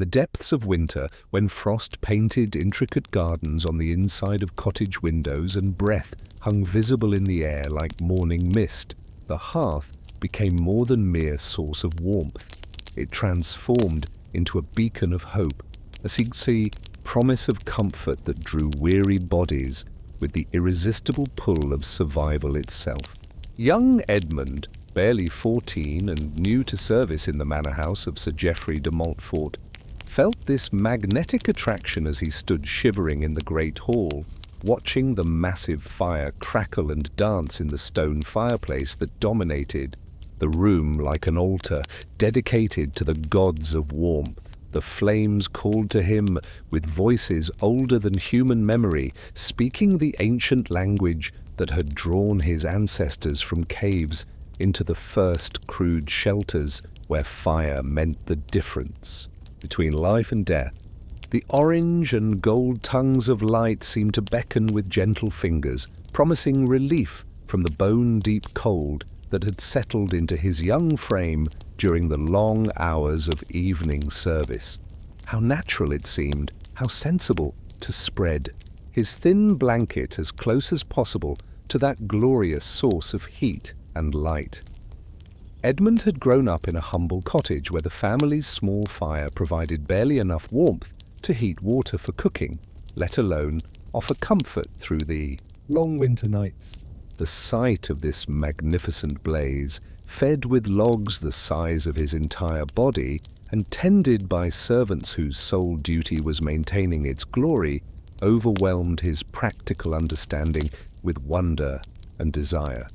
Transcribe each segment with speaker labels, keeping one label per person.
Speaker 1: the depths of winter, when frost painted intricate gardens on the inside of cottage windows and breath hung visible in the air like morning mist, the hearth became more than mere source of warmth. It transformed into a beacon of hope, a promise of comfort that drew weary bodies with the irresistible pull of survival itself. Young Edmund, barely 14 and new to service in the manor house of Sir Geoffrey de Montfort, felt this magnetic attraction as he stood shivering in the great hall, watching the massive fire crackle and dance in the stone fireplace that dominated the room like an altar dedicated to the gods of warmth. The flames called to him with voices older than human memory, speaking the ancient language that had drawn his ancestors from caves into the first crude shelters where fire meant the difference between life and death. The orange and gold tongues of light seemed to beckon with gentle fingers, promising relief from the bone-deep cold that had settled into his young frame during the long hours of evening service. How natural it seemed, how sensible to spread his thin blanket as close as possible to that glorious source of heat and light. Edmund had grown up in a humble cottage where the family's small fire provided barely enough warmth to heat water for cooking, let alone offer comfort through the long winter nights. The sight of this magnificent blaze, fed with logs the size of his entire body and tended by servants whose sole duty was maintaining its glory, overwhelmed his practical understanding with wonder and desire.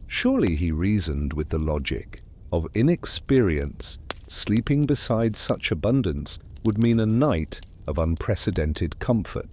Speaker 1: Surely, he reasoned with the logic of inexperience, sleeping beside such abundance would mean a night of unprecedented comfort.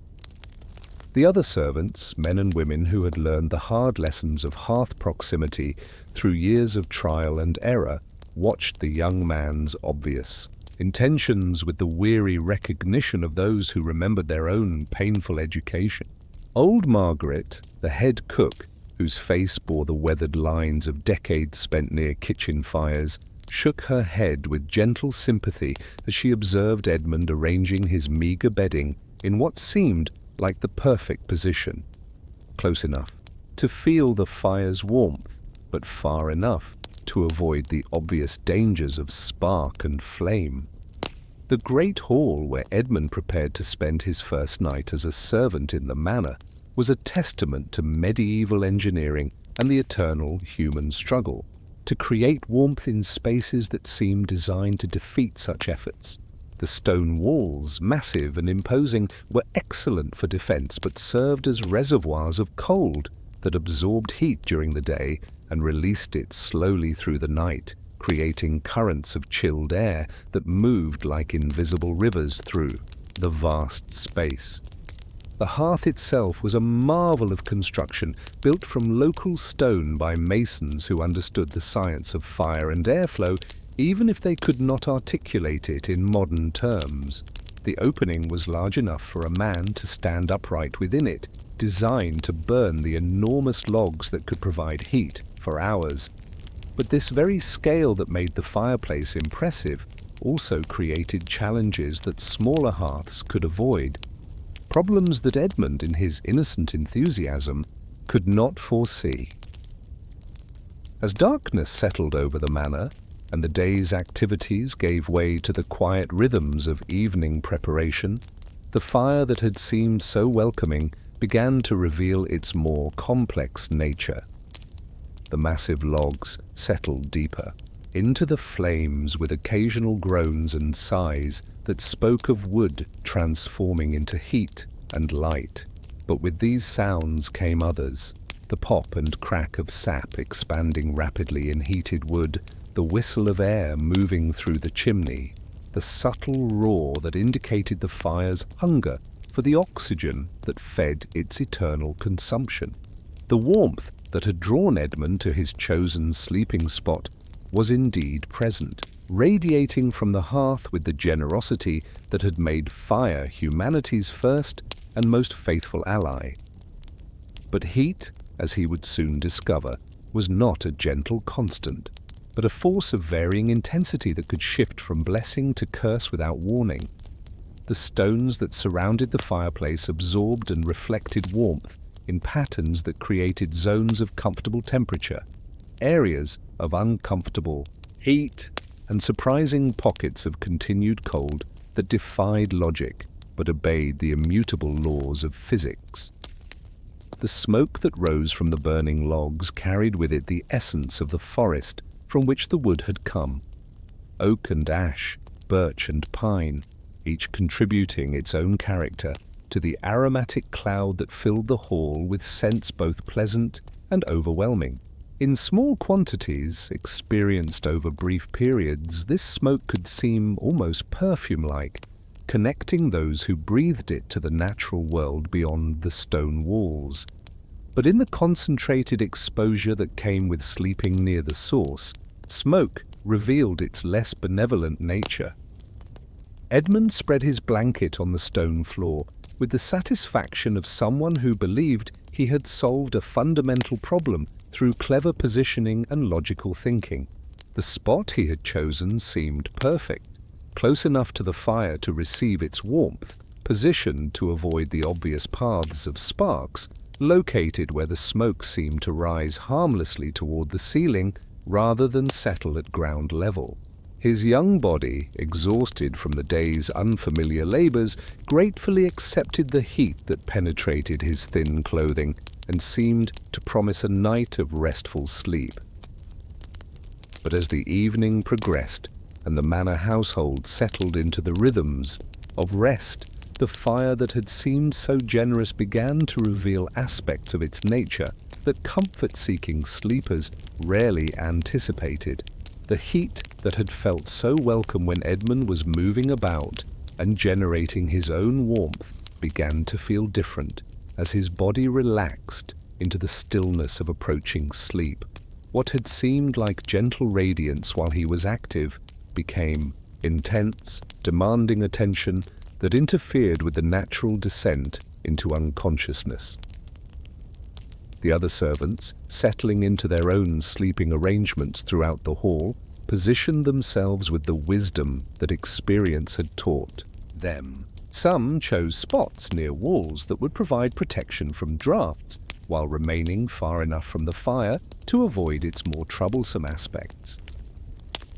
Speaker 1: The other servants, men and women who had learned the hard lessons of hearth proximity through years of trial and error, watched the young man's obvious intentions with the weary recognition of those who remembered their own painful education. Old Margaret, the head cook, whose face bore the weathered lines of decades spent near kitchen fires, shook her head with gentle sympathy as she observed Edmund arranging his meager bedding in what seemed like the perfect position, close enough to feel the fire's warmth, but far enough to avoid the obvious dangers of spark and flame. The great hall where Edmund prepared to spend his first night as a servant in the manor was a testament to medieval engineering and the eternal human struggle to create warmth in spaces that seemed designed to defeat such efforts. The stone walls, massive and imposing, were excellent for defense but served as reservoirs of cold that absorbed heat during the day and released it slowly through the night, creating currents of chilled air that moved like invisible rivers through the vast space. The hearth itself was a marvel of construction, built from local stone by masons who understood the science of fire and airflow, even if they could not articulate it in modern terms. The opening was large enough for a man to stand upright within it, designed to burn the enormous logs that could provide heat for hours. But this very scale that made the fireplace impressive also created challenges that smaller hearths could avoid. Problems that Edmund, in his innocent enthusiasm, could not foresee. As darkness settled over the manor, and the day's activities gave way to the quiet rhythms of evening preparation, the fire that had seemed so welcoming began to reveal its more complex nature. The massive logs settled deeper into the flames with occasional groans and sighs that spoke of wood transforming into heat and light. But with these sounds came others, the pop and crack of sap expanding rapidly in heated wood, the whistle of air moving through the chimney, the subtle roar that indicated the fire's hunger for the oxygen that fed its eternal consumption. The warmth that had drawn Edmund to his chosen sleeping spot was indeed present, radiating from the hearth with the generosity that had made fire humanity's first and most faithful ally. But heat, as he would soon discover, was not a gentle constant. but a force of varying intensity that could shift from blessing to curse without warning. The stones that surrounded the fireplace absorbed and reflected warmth in patterns that created zones of comfortable temperature, areas of uncomfortable heat, and surprising pockets of continued cold that defied logic but obeyed the immutable laws of physics. The smoke that rose from the burning logs carried with it the essence of the forest from which the wood had come. Oak and ash, birch and pine, each contributing its own character to the aromatic cloud that filled the hall with scents both pleasant and overwhelming. In small quantities, experienced over brief periods, this smoke could seem almost perfume-like, connecting those who breathed it to the natural world beyond the stone walls. But in the concentrated exposure that came with sleeping near the source, smoke revealed its less benevolent nature. Edmund spread his blanket on the stone floor with the satisfaction of someone who believed he had solved a fundamental problem through clever positioning and logical thinking. The spot he had chosen seemed perfect, close enough to the fire to receive its warmth, positioned to avoid the obvious paths of sparks, located where the smoke seemed to rise harmlessly toward the ceiling rather than settle at ground level. His young body, exhausted from the day's unfamiliar labors, gratefully accepted the heat that penetrated his thin clothing and seemed to promise a night of restful sleep. But as the evening progressed and the manor household settled into the rhythms of rest, the fire that had seemed so generous began to reveal aspects of its nature that comfort-seeking sleepers rarely anticipated. The heat that had felt so welcome when Edmund was moving about and generating his own warmth began to feel different as his body relaxed into the stillness of approaching sleep. What had seemed like gentle radiance while he was active became intense, demanding attention that interfered with the natural descent into unconsciousness. The other servants, settling into their own sleeping arrangements throughout the hall, positioned themselves with the wisdom that experience had taught them. Some chose spots near walls that would provide protection from drafts, while remaining far enough from the fire to avoid its more troublesome aspects.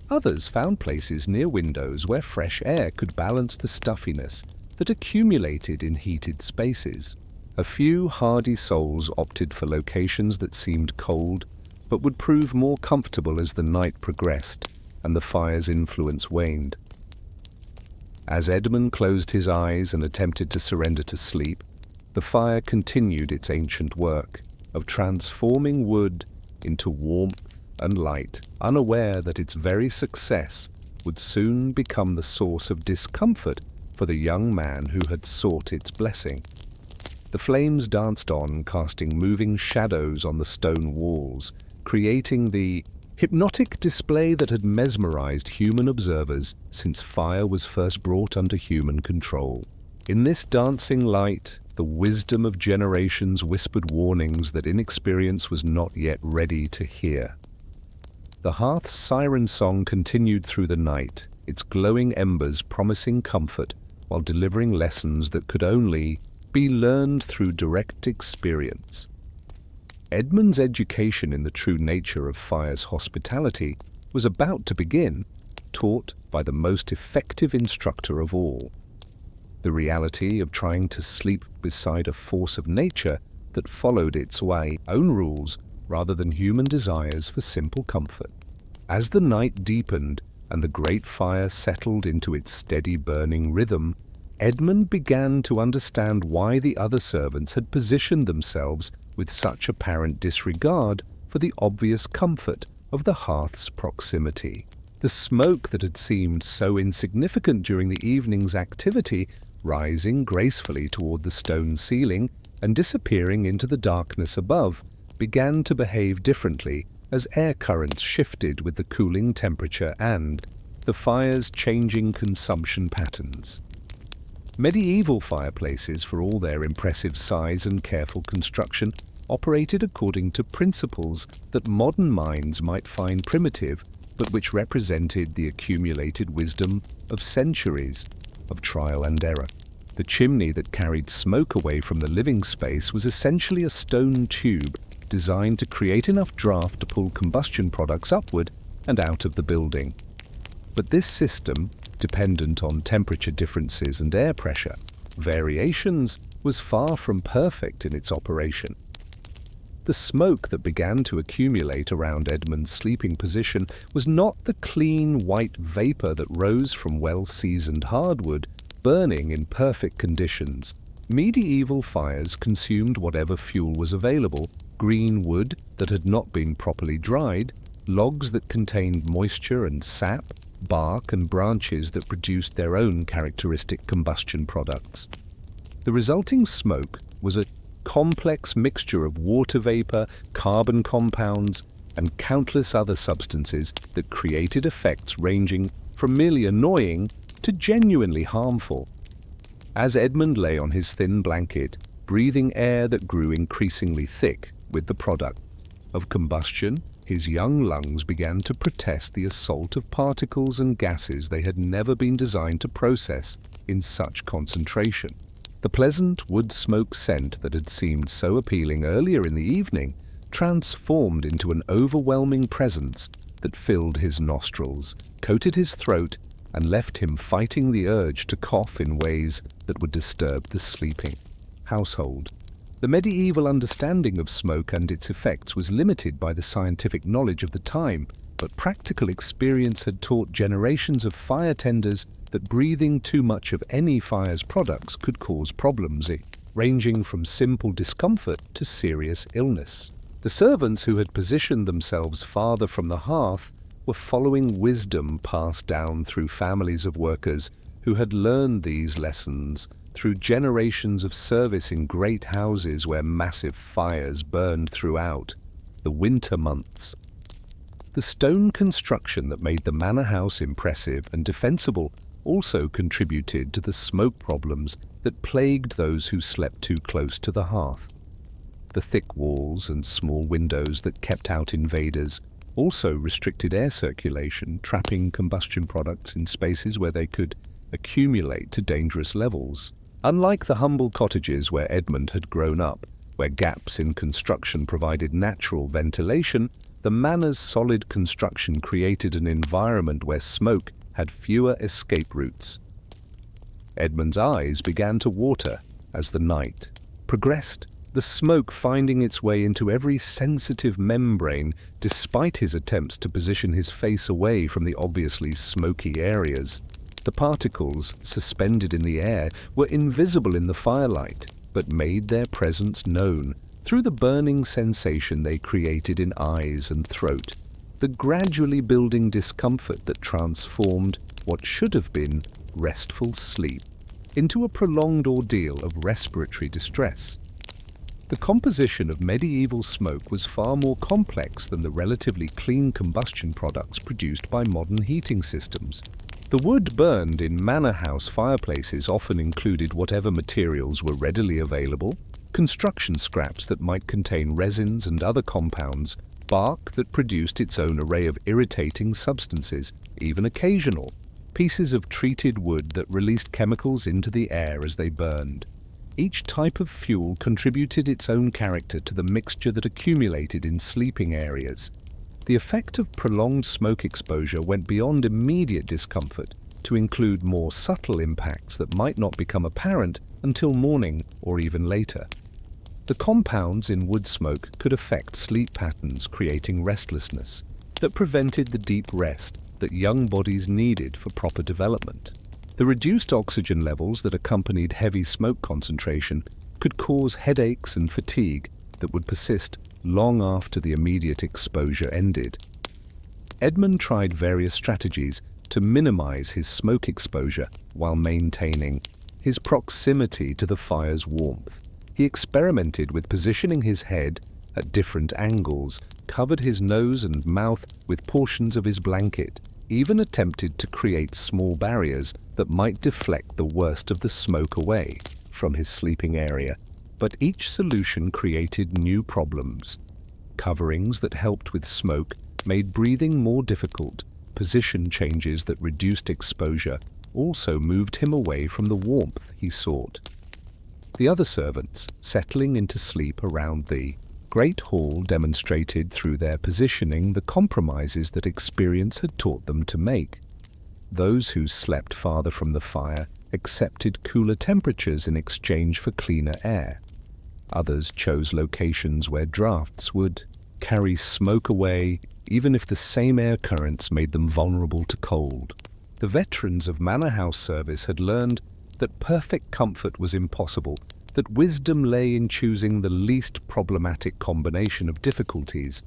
Speaker 1: Others found places near windows where fresh air could balance the stuffiness that accumulated in heated spaces. A few hardy souls opted for locations that seemed cold, but would prove more comfortable as the night progressed and the fire's influence waned. As Edmund closed his eyes and attempted to surrender to sleep, the fire continued its ancient work of transforming wood into warmth and light, unaware that its very success would soon become the source of discomfort for the young man who had sought its blessing. The flames danced on, casting moving shadows on the stone walls, creating the hypnotic display that had mesmerized human observers since fire was first brought under human control. In this dancing light, the wisdom of generations whispered warnings that inexperience was not yet ready to hear. The hearth's siren song continued through the night, its glowing embers promising comfort while delivering lessons that could only be learned through direct experience. Edmund's education in the true nature of fire's hospitality was about to begin, taught by the most effective instructor of all. The reality of trying to sleep beside a force of nature that followed its own rules rather than human desires for simple comfort. As the night deepened and the great fire settled into its steady burning rhythm, Edmund began to understand why the other servants had positioned themselves with such apparent disregard for the obvious comfort of the hearth's proximity. The smoke that had seemed so insignificant during the evening's activity, rising gracefully toward the stone ceiling and disappearing into the darkness above, began to behave differently as air currents shifted with the cooling temperature and the fire's changing consumption patterns. Medieval fireplaces, for all their impressive size and careful construction, operated according to principles that modern minds might find primitive but which represented the accumulated wisdom of centuries of trial and error. The chimney that carried smoke away from the living space was essentially a stone tube designed to create enough draft to pull combustion products upward and out of the building. But this system, dependent on temperature differences and air pressure variations, was far from perfect in its operation. The smoke that began to accumulate around Edmund's sleeping position was not the clean white vapor that rose from well-seasoned hardwood, burning in perfect conditions. Medieval fires consumed whatever fuel was available: green wood that had not been properly dried, logs that contained moisture and sap, bark and branches that produced their own characteristic combustion products. The resulting smoke was a complex mixture of water vapor, carbon compounds, and countless other substances that created effects ranging from merely annoying to genuinely harmful. As Edmund lay on his thin blanket, breathing air that grew increasingly thick with the product of combustion, his young lungs began to protest the assault of particles and gases they had never been designed to process in such concentration. The pleasant wood smoke scent that had seemed so appealing earlier in the evening transformed into an overwhelming presence that filled his nostrils, coated his throat, and left him fighting the urge to cough in ways that would disturb the sleeping household. The medieval understanding of smoke and its effects was limited by the scientific knowledge of the time, but practical experience had taught generations of fire tenders that breathing too much of any fire's products could cause problems, ranging from simple discomfort to serious illness. The servants who had positioned themselves farther from the hearth were following wisdom passed down through families of workers who had learned these lessons through generations of service in great houses where massive fires burned throughout the winter months. The stone construction that made the manor house impressive and defensible also contributed to the smoke problems that plagued those who slept too close to the hearth. The thick walls and small windows that kept out invaders also restricted air circulation, trapping combustion products in spaces where they could accumulate to dangerous levels. Unlike the humble cottages where Edmund had grown up, where gaps in construction provided natural ventilation, the manor's solid construction created an environment where smoke had fewer escape routes. Edmund's eyes began to water as the night progressed, the smoke finding its way into every sensitive membrane despite his attempts to position his face away from the obviously smoky areas. The particles suspended in the air were invisible in the firelight, but made their presence known through the burning sensation they created in eyes and throat, the gradually building discomfort that transformed what should have been restful sleep into a prolonged ordeal of respiratory distress. The composition of medieval smoke was far more complex than the relatively clean combustion products produced by modern heating systems. The wood burned in manor house fireplaces often included whatever materials were readily available: construction scraps that might contain resins and other compounds, bark that produced its own array of irritating substances, even occasional pieces of treated wood that released chemicals into the air as they burned. Each type of fuel contributed its own character to the mixture that accumulated in sleeping areas. The effect of prolonged smoke exposure went beyond immediate discomfort to include more subtle impacts that might not become apparent until morning or even later. The compounds in wood smoke could affect sleep patterns, creating restlessness that prevented the deep rest that young bodies needed for proper development. The reduced oxygen levels that accompanied heavy smoke concentration could cause headaches and fatigue that would persist long after the immediate exposure ended. Edmund tried various strategies to minimize his smoke exposure while maintaining his proximity to the fire's warmth. He experimented with positioning his head at different angles, covered his nose and mouth with portions of his blanket, even attempted to create small barriers that might deflect the worst of the smoke away from his sleeping area. But each solution created new problems. Coverings that helped with smoke made breathing more difficult. Position changes that reduced exposure also moved him away from the warmth he sought. The other servants, settling into sleep around the great hall, demonstrated through their positioning the compromises that experience had taught them to make. Those who slept farther from the fire accepted cooler temperatures in exchange for cleaner air. Others chose locations where drafts would carry smoke away, even if the same air currents made them vulnerable to cold. The veterans of manor house service had learned that perfect comfort was impossible, that wisdom lay in choosing the least problematic combination of difficulties.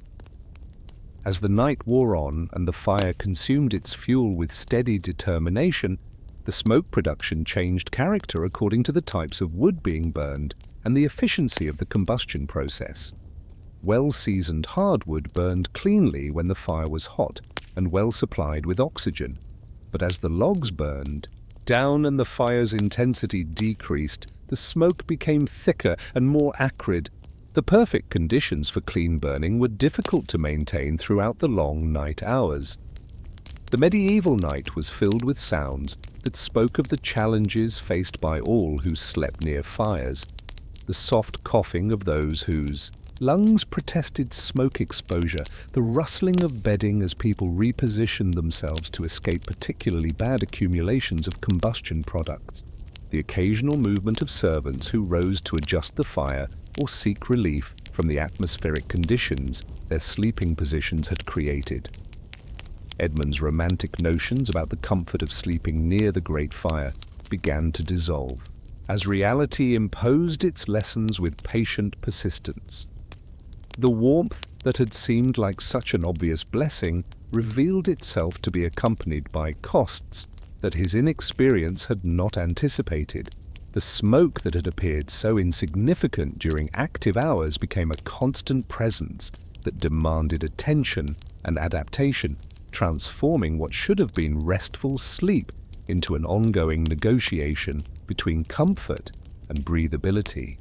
Speaker 1: As the night wore on and the fire consumed its fuel with steady determination, the smoke production changed character according to the types of wood being burned and the efficiency of the combustion process. Well-seasoned hardwood burned cleanly when the fire was hot and well supplied with oxygen. But as the logs burned down and the fire's intensity decreased, the smoke became thicker and more acrid. The perfect conditions for clean burning were difficult to maintain throughout the long night hours. The medieval night was filled with sounds that spoke of the challenges faced by all who slept near fires. The soft coughing of those whose lungs protested smoke exposure, the rustling of bedding as people repositioned themselves to escape particularly bad accumulations of combustion products, the occasional movement of servants who rose to adjust the fire or seek relief from the atmospheric conditions their sleeping positions had created. Edmund's romantic notions about the comfort of sleeping near the great fire began to dissolve, as reality imposed its lessons with patient persistence. The warmth that had seemed like such an obvious blessing revealed itself to be accompanied by costs that his inexperience had not anticipated. The smoke that had appeared so insignificant during active hours became a constant presence that demanded attention and adaptation, transforming what should have been restful sleep into an ongoing negotiation between comfort and breathability.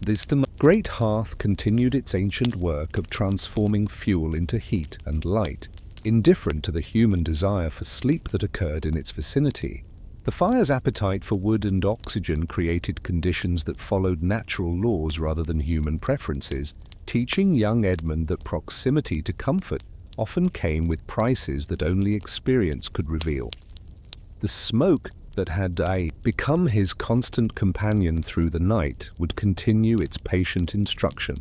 Speaker 1: The great hearth continued its ancient work of transforming fuel into heat and light, indifferent to the human desire for sleep that occurred in its vicinity. The fire's appetite for wood and oxygen created conditions that followed natural laws rather than human preferences, teaching young Edmund that proximity to comfort often came with prices that only experience could reveal. The smoke that had become his constant companion through the night would continue its patient instruction,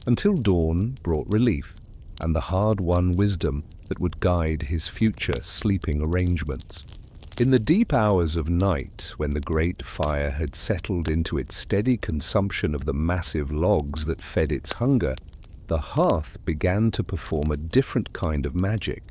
Speaker 1: until dawn brought relief and the hard-won wisdom that would guide his future sleeping arrangements. In the deep hours of night, when the great fire had settled into its steady consumption of the massive logs that fed its hunger, the hearth began to perform a different kind of magic,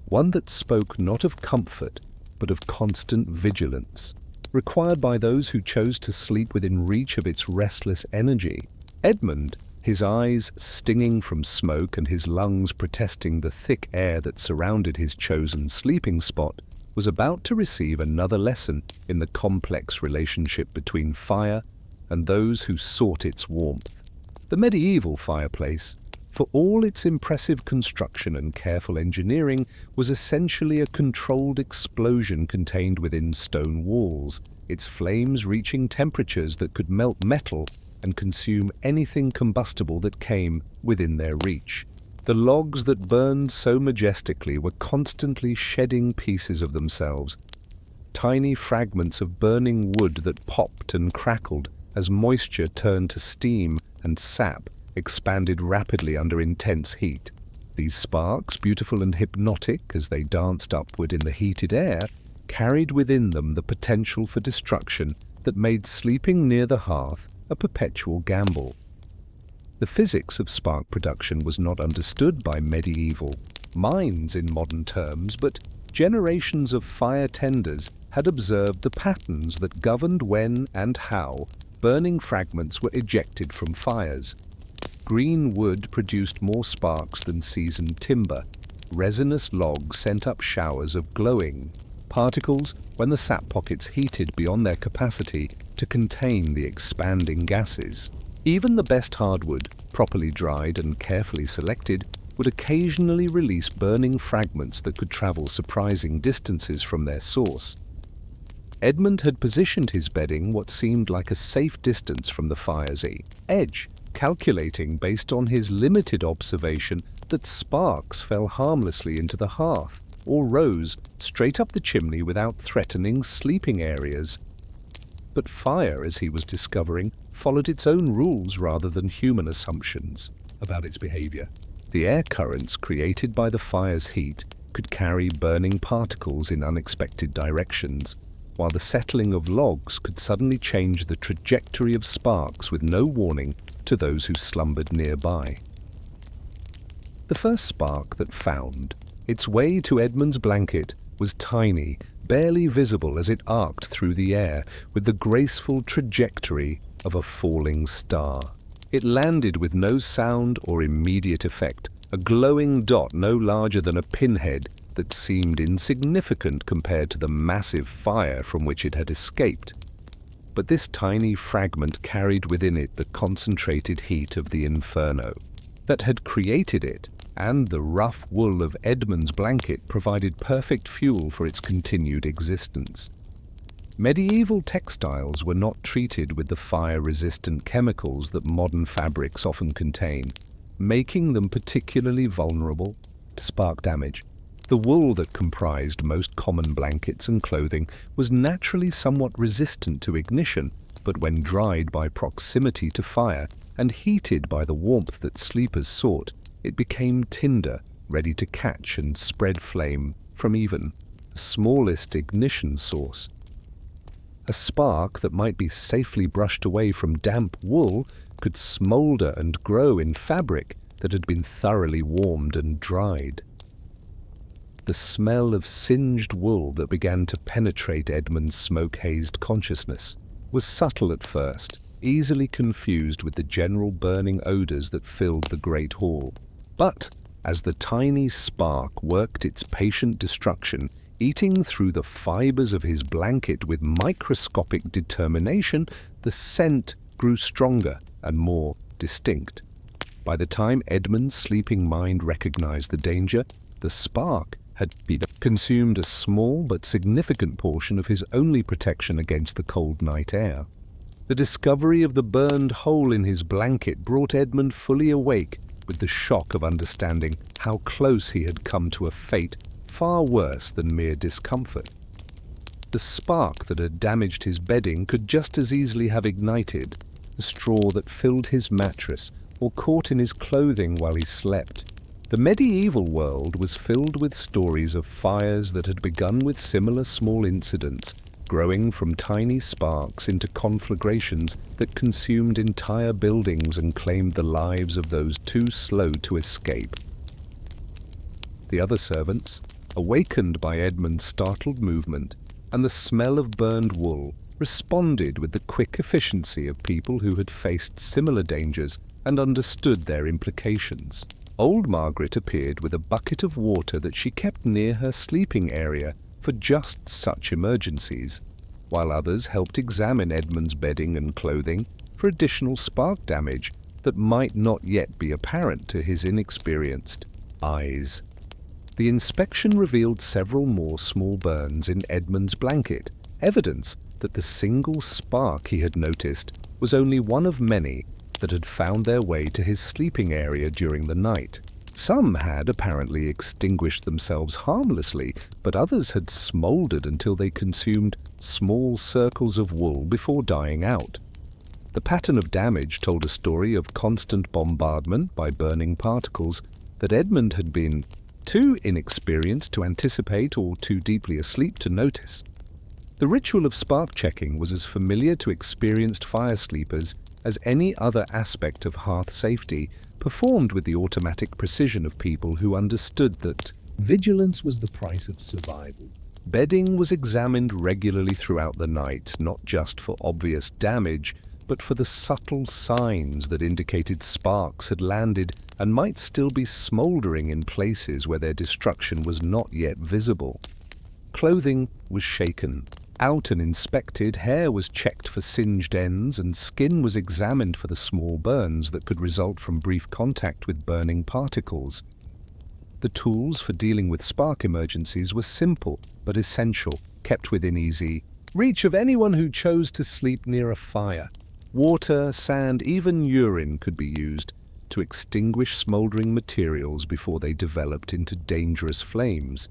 Speaker 1: one that spoke not of comfort, but of constant vigilance, required by those who chose to sleep within reach of its restless energy. Edmund, his eyes stinging from smoke and his lungs protesting the thick air that surrounded his chosen sleeping spot, was about to receive another lesson in the complex relationship between fire and those who sought its warmth. The medieval fireplace, for all its impressive construction and careful engineering, was essentially a controlled explosion contained within stone walls, its flames reaching temperatures that could melt metal and consume anything combustible that came within their reach. The logs that burned so majestically were constantly shedding pieces of themselves, tiny fragments of burning wood that popped and crackled as moisture turned to steam and sap expanded rapidly under intense heat. These sparks, beautiful and hypnotic as they danced upward in the heated air, carried within them the potential for destruction that made sleeping near the hearth a perpetual gamble. The physics of spark production was not understood by medieval minds in modern terms, but generations of fire tenders had observed the patterns that governed when and how burning fragments were ejected from fires. Green wood produced more sparks than seasoned timber. Resinous logs sent up showers of glowing particles when the sap pockets heated beyond their capacity to contain the expanding gases. Even the best hardwood, properly dried and carefully selected, would occasionally release burning fragments that could travel surprising distances from their source. Edmund had positioned his bedding what seemed like a safe distance from the fire's edge, calculating based on his limited observation that sparks fell harmlessly into the hearth or rose straight up the chimney without threatening sleeping areas. But fire, as he was discovering, followed its own rules rather than human assumptions about its behavior. The air currents created by the fire's heat could carry burning particles in unexpected directions, while the settling of logs could suddenly change the trajectory of sparks with no warning to those who slumbered nearby. The first spark that found its way to Edmund's blanket was tiny, barely visible as it arced through the air with the graceful trajectory of a falling star. It landed with no sound or immediate effect, a glowing dot no larger than a pinhead that seemed insignificant compared to the massive fire from which it had escaped. But this tiny fragment carried within it the concentrated heat of the inferno that had created it, and the rough wool of Edmund's blanket provided perfect fuel for its continued existence. Medieval textiles were not treated with the fire-resistant chemicals that modern fabrics often contain, making them particularly vulnerable to spark damage. The wool that comprised most common blankets and clothing was naturally somewhat resistant to ignition, but when dried by proximity to fire and heated by the warmth that sleepers sought, it became tinder, ready to catch and spread flame from even the smallest ignition source. A spark that might be safely brushed away from damp wool could smolder and grow in fabric that had been thoroughly warmed and dried. The smell of singed wool that began to penetrate Edmund's smoke-hazed consciousness was subtle at first, easily confused with the general burning odors that filled the great hall. But as the tiny spark worked its patient destruction, eating through the fibers of his blanket with microscopic determination, the scent grew stronger and more distinct. By the time Edmund's sleeping mind recognized the danger, the spark had consumed a small but significant portion of his only protection against the cold night air. The discovery of the burned hole in his blanket brought Edmund fully awake with the shock of understanding how close he had come to a fate far worse than mere discomfort. The spark that had damaged his bedding could just as easily have ignited the straw that filled his mattress or caught in his clothing while he slept. The medieval world was filled with stories of fires that had begun with similar small incidents, growing from tiny sparks into conflagrations that consumed entire buildings and claimed the lives of those too slow to escape. The other servants, awakened by Edmund's startled movement and the smell of burned wool, responded with the quick efficiency of people who had faced similar dangers and understood their implications. Old Margaret appeared with a bucket of water that she kept near her sleeping area for just such emergencies, while others helped examine Edmund's bedding and clothing for additional spark damage that might not yet be apparent to his inexperienced eyes. The inspection revealed several more small burns in Edmund's blanket, evidence that the single spark he had noticed was only one of many that had found their way to his sleeping area during the night. Some had apparently extinguished themselves harmlessly, but others had smoldered until they consumed small circles of wool before dying out. The pattern of damage told a story of constant bombardment by burning particles that Edmund had been too inexperienced to anticipate or too deeply asleep to notice. The ritual of spark checking was as familiar to experienced fire sleepers as any other aspect of hearth safety, performed with the automatic precision of people who understood that vigilance was the price of survival. Bedding was examined regularly throughout the night, not just for obvious damage, but for the subtle signs that indicated sparks had landed and might still be smoldering in places where their destruction was not yet visible. Clothing was shaken, out and inspected, hair was checked for singed ends, and skin was examined for the small burns that could result from brief contact with burning particles. The tools for dealing with spark emergencies were simple but essential, kept within easy reach of anyone who chose to sleep near a fire. Water, sand, even urine could be used to extinguish smoldering materials before they developed into dangerous flames.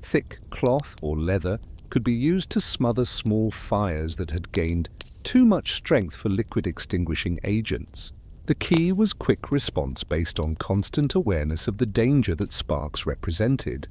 Speaker 1: Thick cloth or leather could be used to smother small fires that had gained too much strength for liquid extinguishing agents. The key was quick response based on constant awareness of the danger that sparks represented.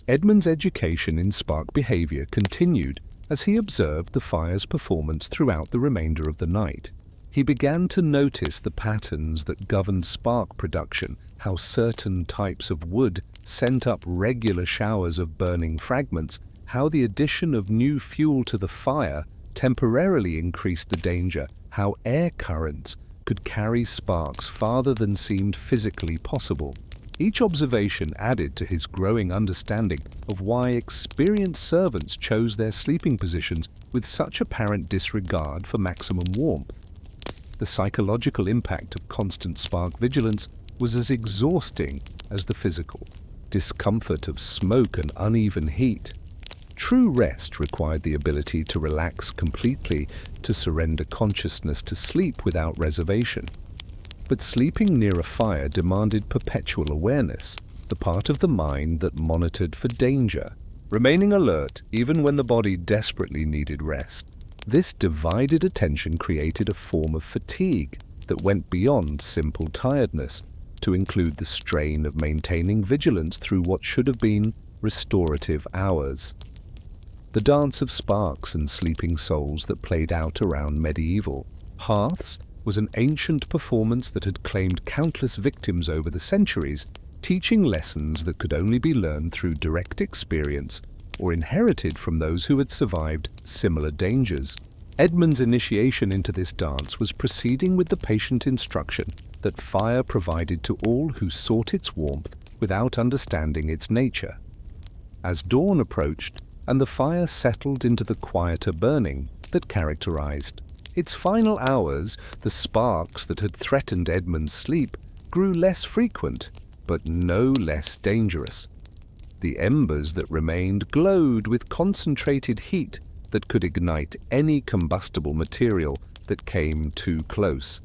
Speaker 1: Edmund's education in spark behavior continued as he observed the fire's performance throughout the remainder of the night. He began to notice the patterns that governed spark production, how certain types of wood sent up regular showers of burning fragments, how the addition of new fuel to the fire temporarily increased the danger, how air currents could carry sparks farther than seemed physically possible. Each observation added to his growing understanding of why experienced servants chose their sleeping positions with such apparent disregard for maximum warmth. The psychological impact of constant spark vigilance was as exhausting as the physical discomfort of smoke and uneven heat. True rest required the ability to relax completely, to surrender consciousness to sleep without reservation. But sleeping near a fire demanded perpetual awareness, the part of the mind that monitored for danger, remaining alert even when the body desperately needed rest. This divided attention created a form of fatigue that went beyond simple tiredness, to include the strain of maintaining vigilance through what should have been restorative hours. The dance of sparks and sleeping souls that played out around medieval hearths was an ancient performance that had claimed countless victims over the centuries, teaching lessons that could only be learned through direct experience or inherited from those who had survived similar dangers. Edmund's initiation into this dance was proceeding with the patient instruction that fire provided to all who sought its warmth without understanding its nature. As dawn approached and the fire settled into the quieter burning that characterized its final hours, the sparks that had threatened Edmund's sleep grew less frequent, but no less dangerous. The embers that remained glowed with concentrated heat that could ignite any combustible material that came too close.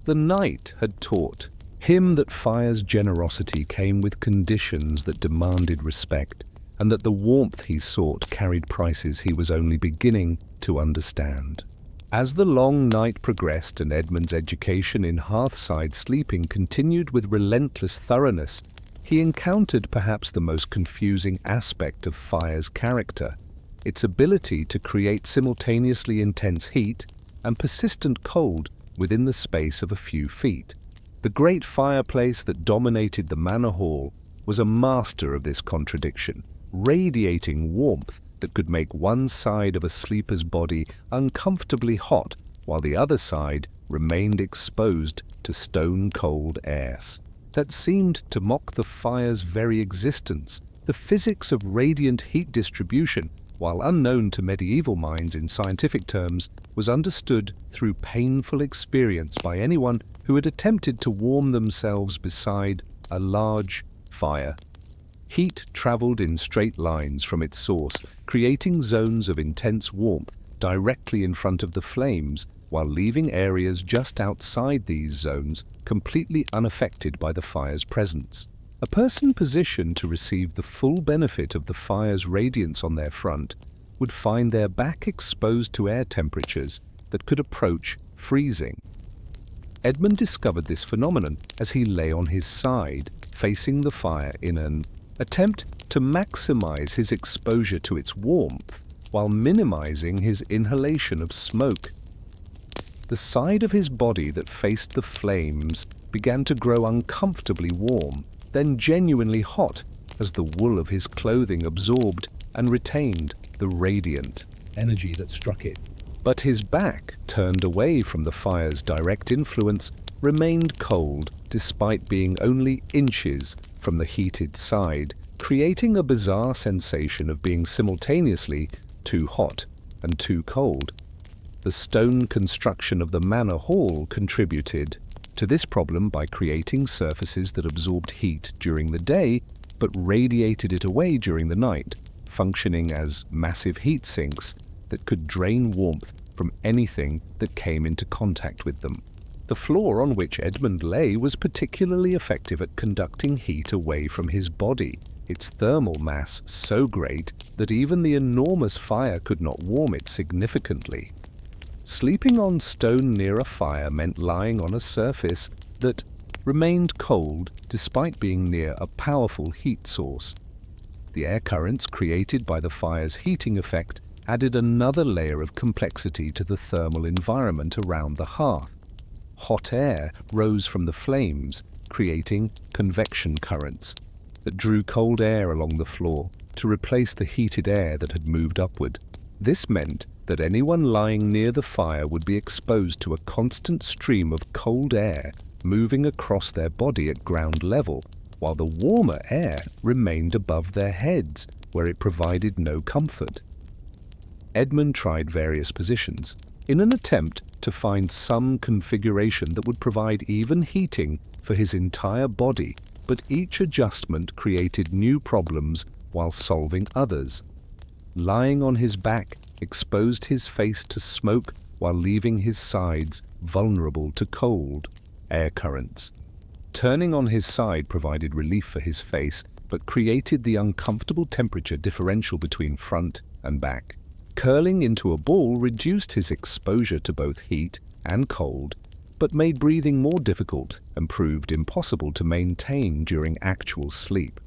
Speaker 1: The night had taught him that fire's generosity came with conditions that demanded respect, and that the warmth he sought carried prices he was only beginning to understand. As the long night progressed and Edmund's education in hearthside sleeping continued with relentless thoroughness, he encountered perhaps the most confusing aspect of fire's character, its ability to create simultaneously intense heat and persistent cold within the space of a few feet. The great fireplace that dominated the manor hall was a master of this contradiction, radiating warmth that could make one side of a sleeper's body uncomfortably hot while the other side remained exposed to stone-cold air. That seemed to mock the fire's very existence. The physics of radiant heat distribution, while unknown to medieval minds in scientific terms, was understood through painful experience by anyone who had attempted to warm themselves beside a large fire. Heat traveled in straight lines from its source, creating zones of intense warmth directly in front of the flames, while leaving areas just outside these zones completely unaffected by the fire's presence. A person positioned to receive the full benefit of the fire's radiance on their front would find their back exposed to air temperatures that could approach freezing. Edmund discovered this phenomenon as he lay on his side, facing the fire in an attempt to maximize his exposure to its warmth while minimizing his inhalation of smoke. The side of his body that faced the flames began to grow uncomfortably warm, then genuinely hot as the wool of his clothing absorbed and retained the radiant energy that struck it. But his back, turned away from the fire's direct influence, remained cold despite being only inches from the heated side, creating a bizarre sensation of being simultaneously too hot and too cold. The stone construction of the manor hall contributed to this problem by creating surfaces that absorbed heat during the day but radiated it away during the night, functioning as massive heat sinks that could drain warmth from anything that came into contact with them. The floor on which Edmund lay was particularly effective at conducting heat away from his body, its thermal mass so great that even the enormous fire could not warm it significantly. Sleeping on stone near a fire meant lying on a surface that remained cold despite being near a powerful heat source. The air currents created by the fire's heating effect added another layer of complexity to the thermal environment around the hearth. Hot air rose from the flames, creating convection currents that drew cold air along the floor to replace the heated air that had moved upward. This meant that anyone lying near the fire would be exposed to a constant stream of cold air moving across their body at ground level, while the warmer air remained above their heads, where it provided no comfort. Edmund tried various positions in an attempt to find some configuration that would provide even heating for his entire body, but each adjustment created new problems while solving others. Lying on his back exposed his face to smoke while leaving his sides vulnerable to cold air currents. Turning on his side provided relief for his face, but created the uncomfortable temperature differential between front and back. Curling into a ball reduced his exposure to both heat and cold, but made breathing more difficult and proved impossible to maintain during actual sleep.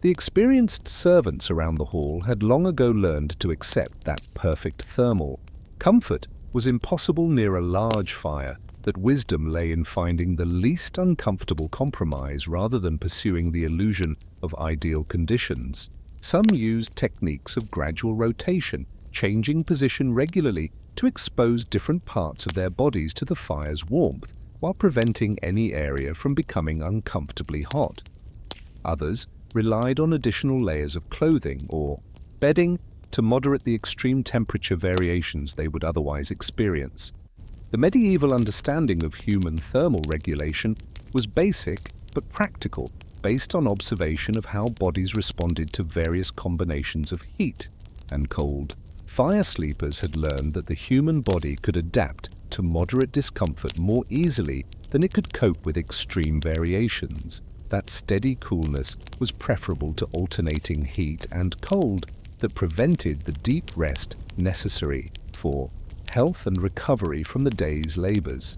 Speaker 1: The experienced servants around the hall had long ago learned to accept that perfect thermal comfort was impossible near a large fire, that wisdom lay in finding the least uncomfortable compromise rather than pursuing the illusion of ideal conditions. Some used techniques of gradual rotation, changing position regularly to expose different parts of their bodies to the fire's warmth, while preventing any area from becoming uncomfortably hot. Others relied on additional layers of clothing or bedding to moderate the extreme temperature variations they would otherwise experience. The medieval understanding of human thermal regulation was basic but practical, based on observation of how bodies responded to various combinations of heat and cold. Fire sleepers had learned that the human body could adapt to moderate discomfort more easily than it could cope with extreme variations. That steady coolness was preferable to alternating heat and cold that prevented the deep rest necessary for health and recovery from the day's labors.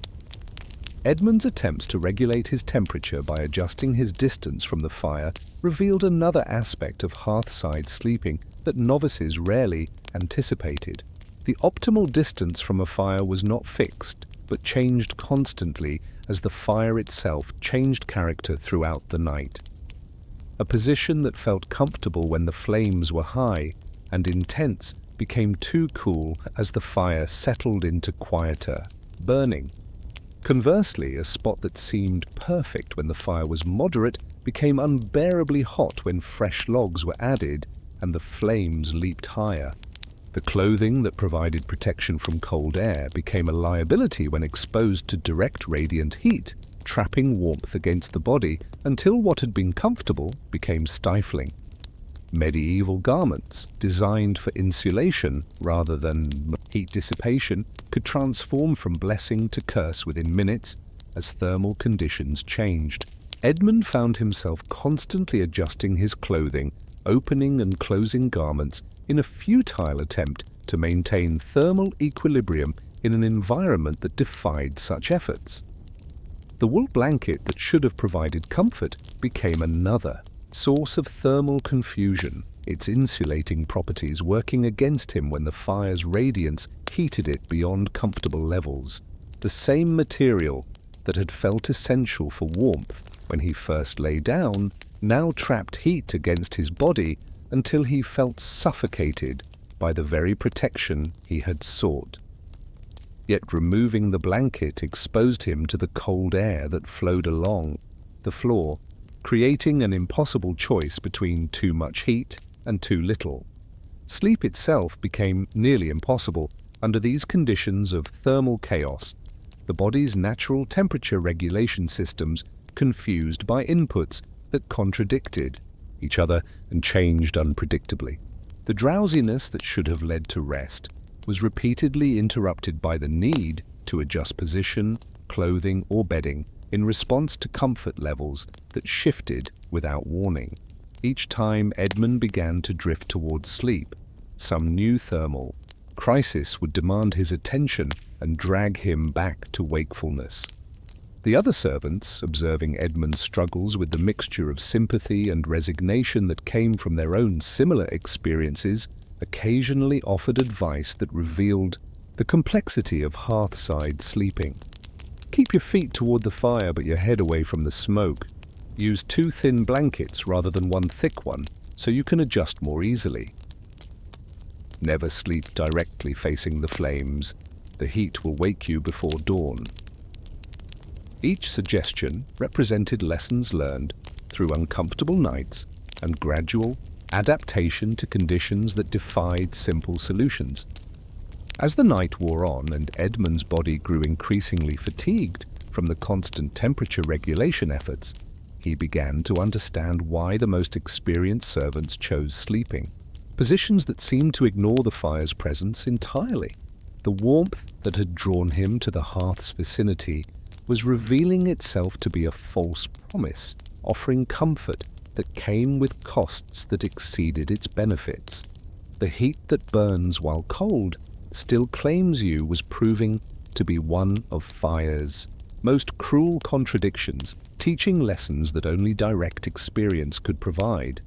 Speaker 1: Edmund's attempts to regulate his temperature by adjusting his distance from the fire revealed another aspect of hearthside sleeping that novices rarely anticipated. The optimal distance from a fire was not fixed, but changed constantly as the fire itself changed character throughout the night. A position that felt comfortable when the flames were high and intense became too cool as the fire settled into quieter burning. Conversely, a spot that seemed perfect when the fire was moderate became unbearably hot when fresh logs were added and the flames leaped higher. The clothing that provided protection from cold air became a liability when exposed to direct radiant heat, trapping warmth against the body until what had been comfortable became stifling. Medieval garments, designed for insulation rather than heat dissipation, could transform from blessing to curse within minutes as thermal conditions changed. Edmund found himself constantly adjusting his clothing, opening and closing garments in a futile attempt to maintain thermal equilibrium in an environment that defied such efforts. The wool blanket that should have provided comfort became another source of thermal confusion, its insulating properties working against him when the fire's radiance heated it beyond comfortable levels. The same material that had felt essential for warmth when he first lay down now trapped heat against his body until he felt suffocated by the very protection he had sought. Yet removing the blanket exposed him to the cold air that flowed along the floor, creating an impossible choice between too much heat and too little. Sleep itself became nearly impossible under these conditions of thermal chaos, the body's natural temperature regulation systems confused by inputs that contradicted each other and changed unpredictably. The drowsiness that should have led to rest was repeatedly interrupted by the need to adjust position, clothing, or bedding in response to comfort levels that shifted without warning. Each time Edmund began to drift towards sleep, some new thermal crisis would demand his attention and drag him back to wakefulness. The other servants, observing Edmund's struggles with the mixture of sympathy and resignation that came from their own similar experiences, occasionally offered advice that revealed the complexity of hearthside sleeping. Keep your feet toward the fire but your head away from the smoke. Use 2 thin blankets rather than 1 thick one so you can adjust more easily. Never sleep directly facing the flames. The heat will wake you before dawn. Each suggestion represented lessons learned through uncomfortable nights and gradual adaptation to conditions that defied simple solutions. As the night wore on and Edmund's body grew increasingly fatigued from the constant temperature regulation efforts, he began to understand why the most experienced servants chose sleeping, positions that seemed to ignore the fire's presence entirely. The warmth that had drawn him to the hearth's vicinity was revealing itself to be a false promise, offering comfort that came with costs that exceeded its benefits. The heat that burns while cold still claims you was proving to be one of fire's most cruel contradictions, teaching lessons that only direct experience could provide.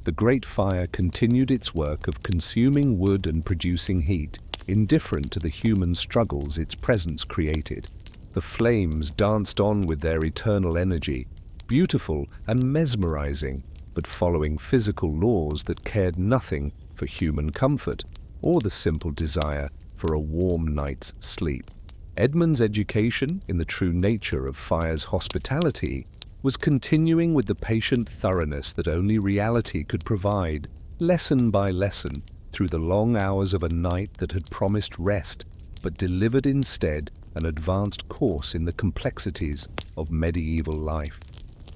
Speaker 1: The great fire continued its work of consuming wood and producing heat, indifferent to the human struggles its presence created. The flames danced on with their eternal energy, beautiful and mesmerizing, but following physical laws that cared nothing for human comfort or the simple desire for a warm night's sleep. Edmund's education in the true nature of fire's hospitality was continuing with the patient thoroughness that only reality could provide, lesson by lesson, through the long hours of a night that had promised rest, but delivered instead an advanced course in the complexities of medieval life.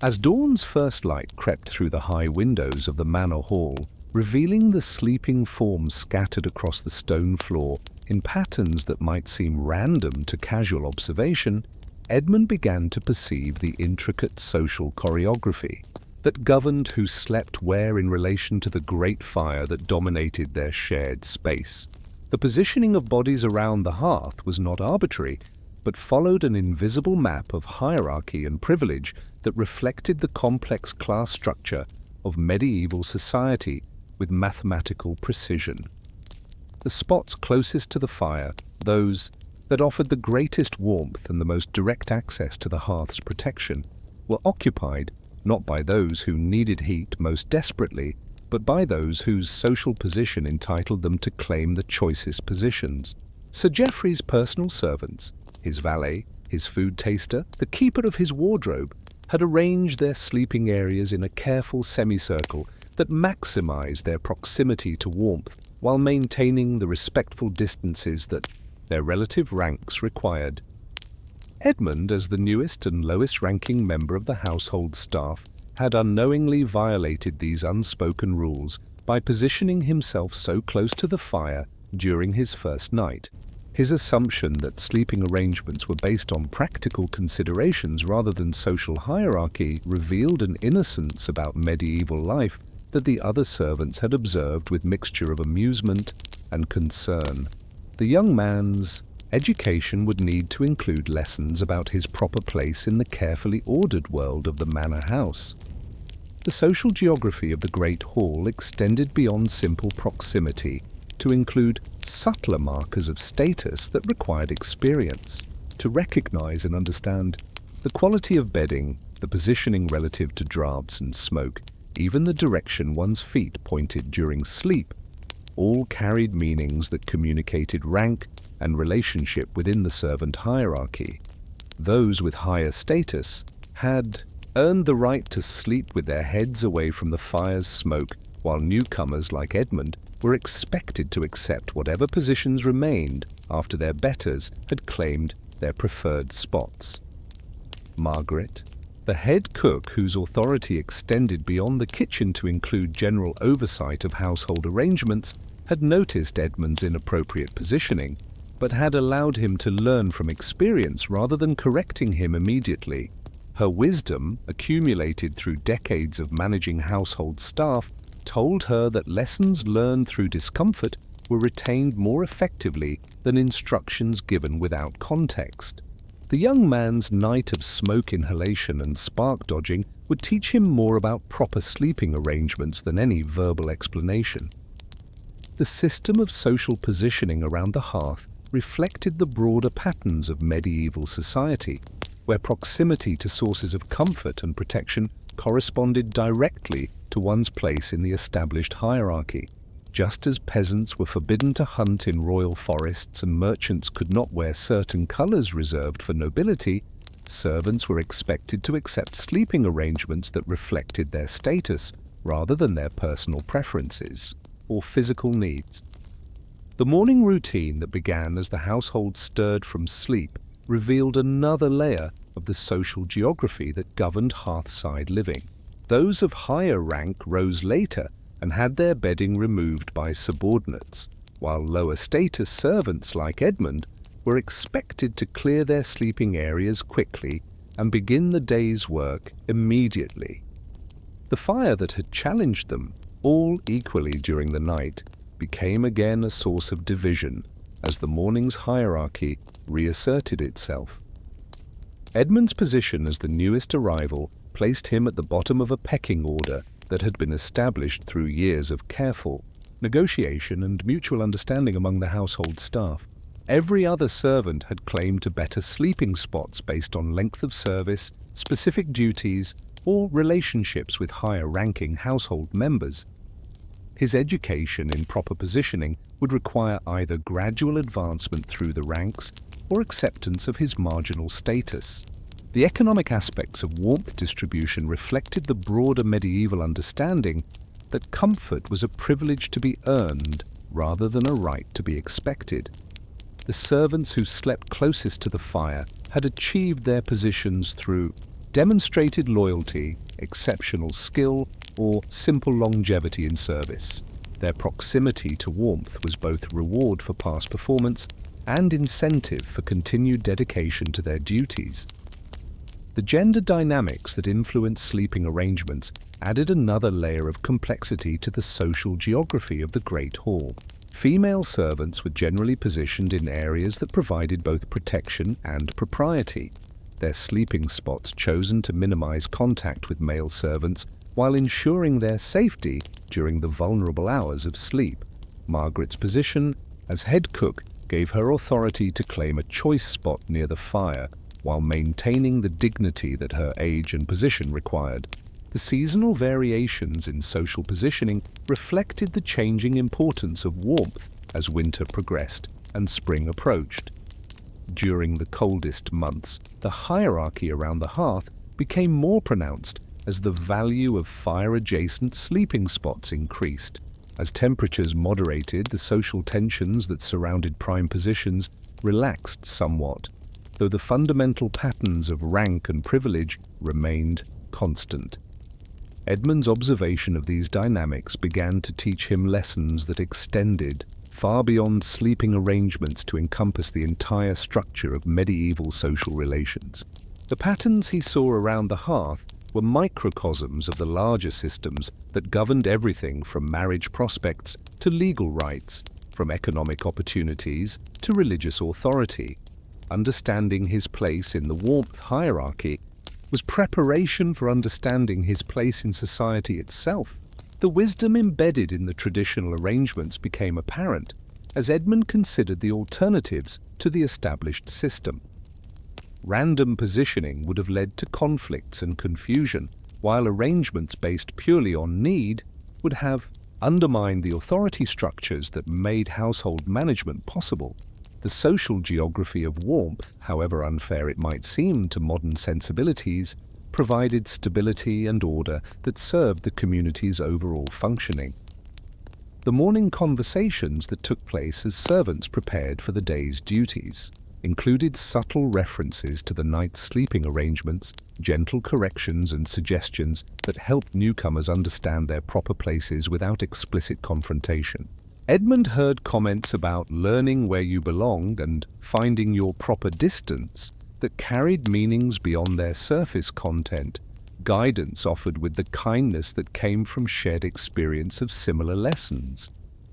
Speaker 1: As dawn's first light crept through the high windows of the manor hall, revealing the sleeping forms scattered across the stone floor in patterns that might seem random to casual observation, Edmund began to perceive the intricate social choreography that governed who slept where in relation to the great fire that dominated their shared space. The positioning of bodies around the hearth was not arbitrary, but followed an invisible map of hierarchy and privilege that reflected the complex class structure of medieval society with mathematical precision. The spots closest to the fire, those that offered the greatest warmth and the most direct access to the hearth's protection, were occupied not by those who needed heat most desperately, but by those whose social position entitled them to claim the choicest positions. Sir Geoffrey's personal servants, his valet, his food taster, the keeper of his wardrobe, had arranged their sleeping areas in a careful semicircle that maximized their proximity to warmth while maintaining the respectful distances that their relative ranks required. Edmund, as the newest and lowest-ranking member of the household staff, had unknowingly violated these unspoken rules by positioning himself so close to the fire during his first night. His assumption that sleeping arrangements were based on practical considerations rather than social hierarchy revealed an innocence about medieval life that the other servants had observed with mixture of amusement and concern. The young man's education would need to include lessons about his proper place in the carefully ordered world of the manor house. The social geography of the great hall extended beyond simple proximity to include subtler markers of status that required experience to recognize and understand the quality of bedding, the positioning relative to drafts and smoke, even the direction one's feet pointed during sleep, all carried meanings that communicated rank and relationship within the servant hierarchy. Those with higher status had earned the right to sleep with their heads away from the fire's smoke while newcomers like Edmund were expected to accept whatever positions remained after their betters had claimed their preferred spots. Margaret, the head cook whose authority extended beyond the kitchen to include general oversight of household arrangements, had noticed Edmund's inappropriate positioning, but had allowed him to learn from experience rather than correcting him immediately. Her wisdom, accumulated through decades of managing household staff, told her that lessons learned through discomfort were retained more effectively than instructions given without context. The young man's night of smoke inhalation and spark dodging would teach him more about proper sleeping arrangements than any verbal explanation. The system of social positioning around the hearth reflected the broader patterns of medieval society, where proximity to sources of comfort and protection corresponded directly to one's place in the established hierarchy. Just as peasants were forbidden to hunt in royal forests and merchants could not wear certain colors reserved for nobility, servants were expected to accept sleeping arrangements that reflected their status rather than their personal preferences or physical needs. The morning routine that began as the household stirred from sleep revealed another layer of the social geography that governed hearthside living. Those of higher rank rose later and had their bedding removed by subordinates, while lower status servants like Edmund were expected to clear their sleeping areas quickly and begin the day's work immediately. The fire that had challenged them, all equally during the night, became again a source of division as the morning's hierarchy reasserted itself. Edmund's position as the newest arrival placed him at the bottom of a pecking order that had been established through years of careful negotiation and mutual understanding among the household staff. Every other servant had claimed to better sleeping spots based on length of service, specific duties, or relationships with higher-ranking household members. His education in proper positioning would require either gradual advancement through the ranks or acceptance of his marginal status. The economic aspects of warmth distribution reflected the broader medieval understanding that comfort was a privilege to be earned rather than a right to be expected. The servants who slept closest to the fire had achieved their positions through demonstrated loyalty, exceptional skill, or simple longevity in service. Their proximity to warmth was both reward for past performance and incentive for continued dedication to their duties. The gender dynamics that influence sleeping arrangements added another layer of complexity to the social geography of the Great Hall. Female servants were generally positioned in areas that provided both protection and propriety, their sleeping spots chosen to minimize contact with male servants while ensuring their safety during the vulnerable hours of sleep. Margaret's position as head cook gave her authority to claim a choice spot near the fire, while maintaining the dignity that her age and position required. The seasonal variations in social positioning reflected the changing importance of warmth as winter progressed and spring approached. During the coldest months, the hierarchy around the hearth became more pronounced as the value of fire-adjacent sleeping spots increased. As temperatures moderated, the social tensions that surrounded prime positions relaxed somewhat, though the fundamental patterns of rank and privilege remained constant. Edmund's observation of these dynamics began to teach him lessons that extended far beyond sleeping arrangements to encompass the entire structure of medieval social relations. The patterns he saw around the hearth were microcosms of the larger systems that governed everything from marriage prospects to legal rights, from economic opportunities to religious authority. Understanding his place in the warmth hierarchy was preparation for understanding his place in society itself. The wisdom embedded in the traditional arrangements became apparent as Edmund considered the alternatives to the established system. Random positioning would have led to conflicts and confusion, while arrangements based purely on need would have undermined the authority structures that made household management possible. The social geography of warmth, however unfair it might seem to modern sensibilities, provided stability and order that served the community's overall functioning. The morning conversations that took place as servants prepared for the day's duties included subtle references to the night's sleeping arrangements, gentle corrections and suggestions that helped newcomers understand their proper places without explicit confrontation. Edmund heard comments about learning where you belong and finding your proper distance that carried meanings beyond their surface content, guidance offered with the kindness that came from shared experience of similar lessons.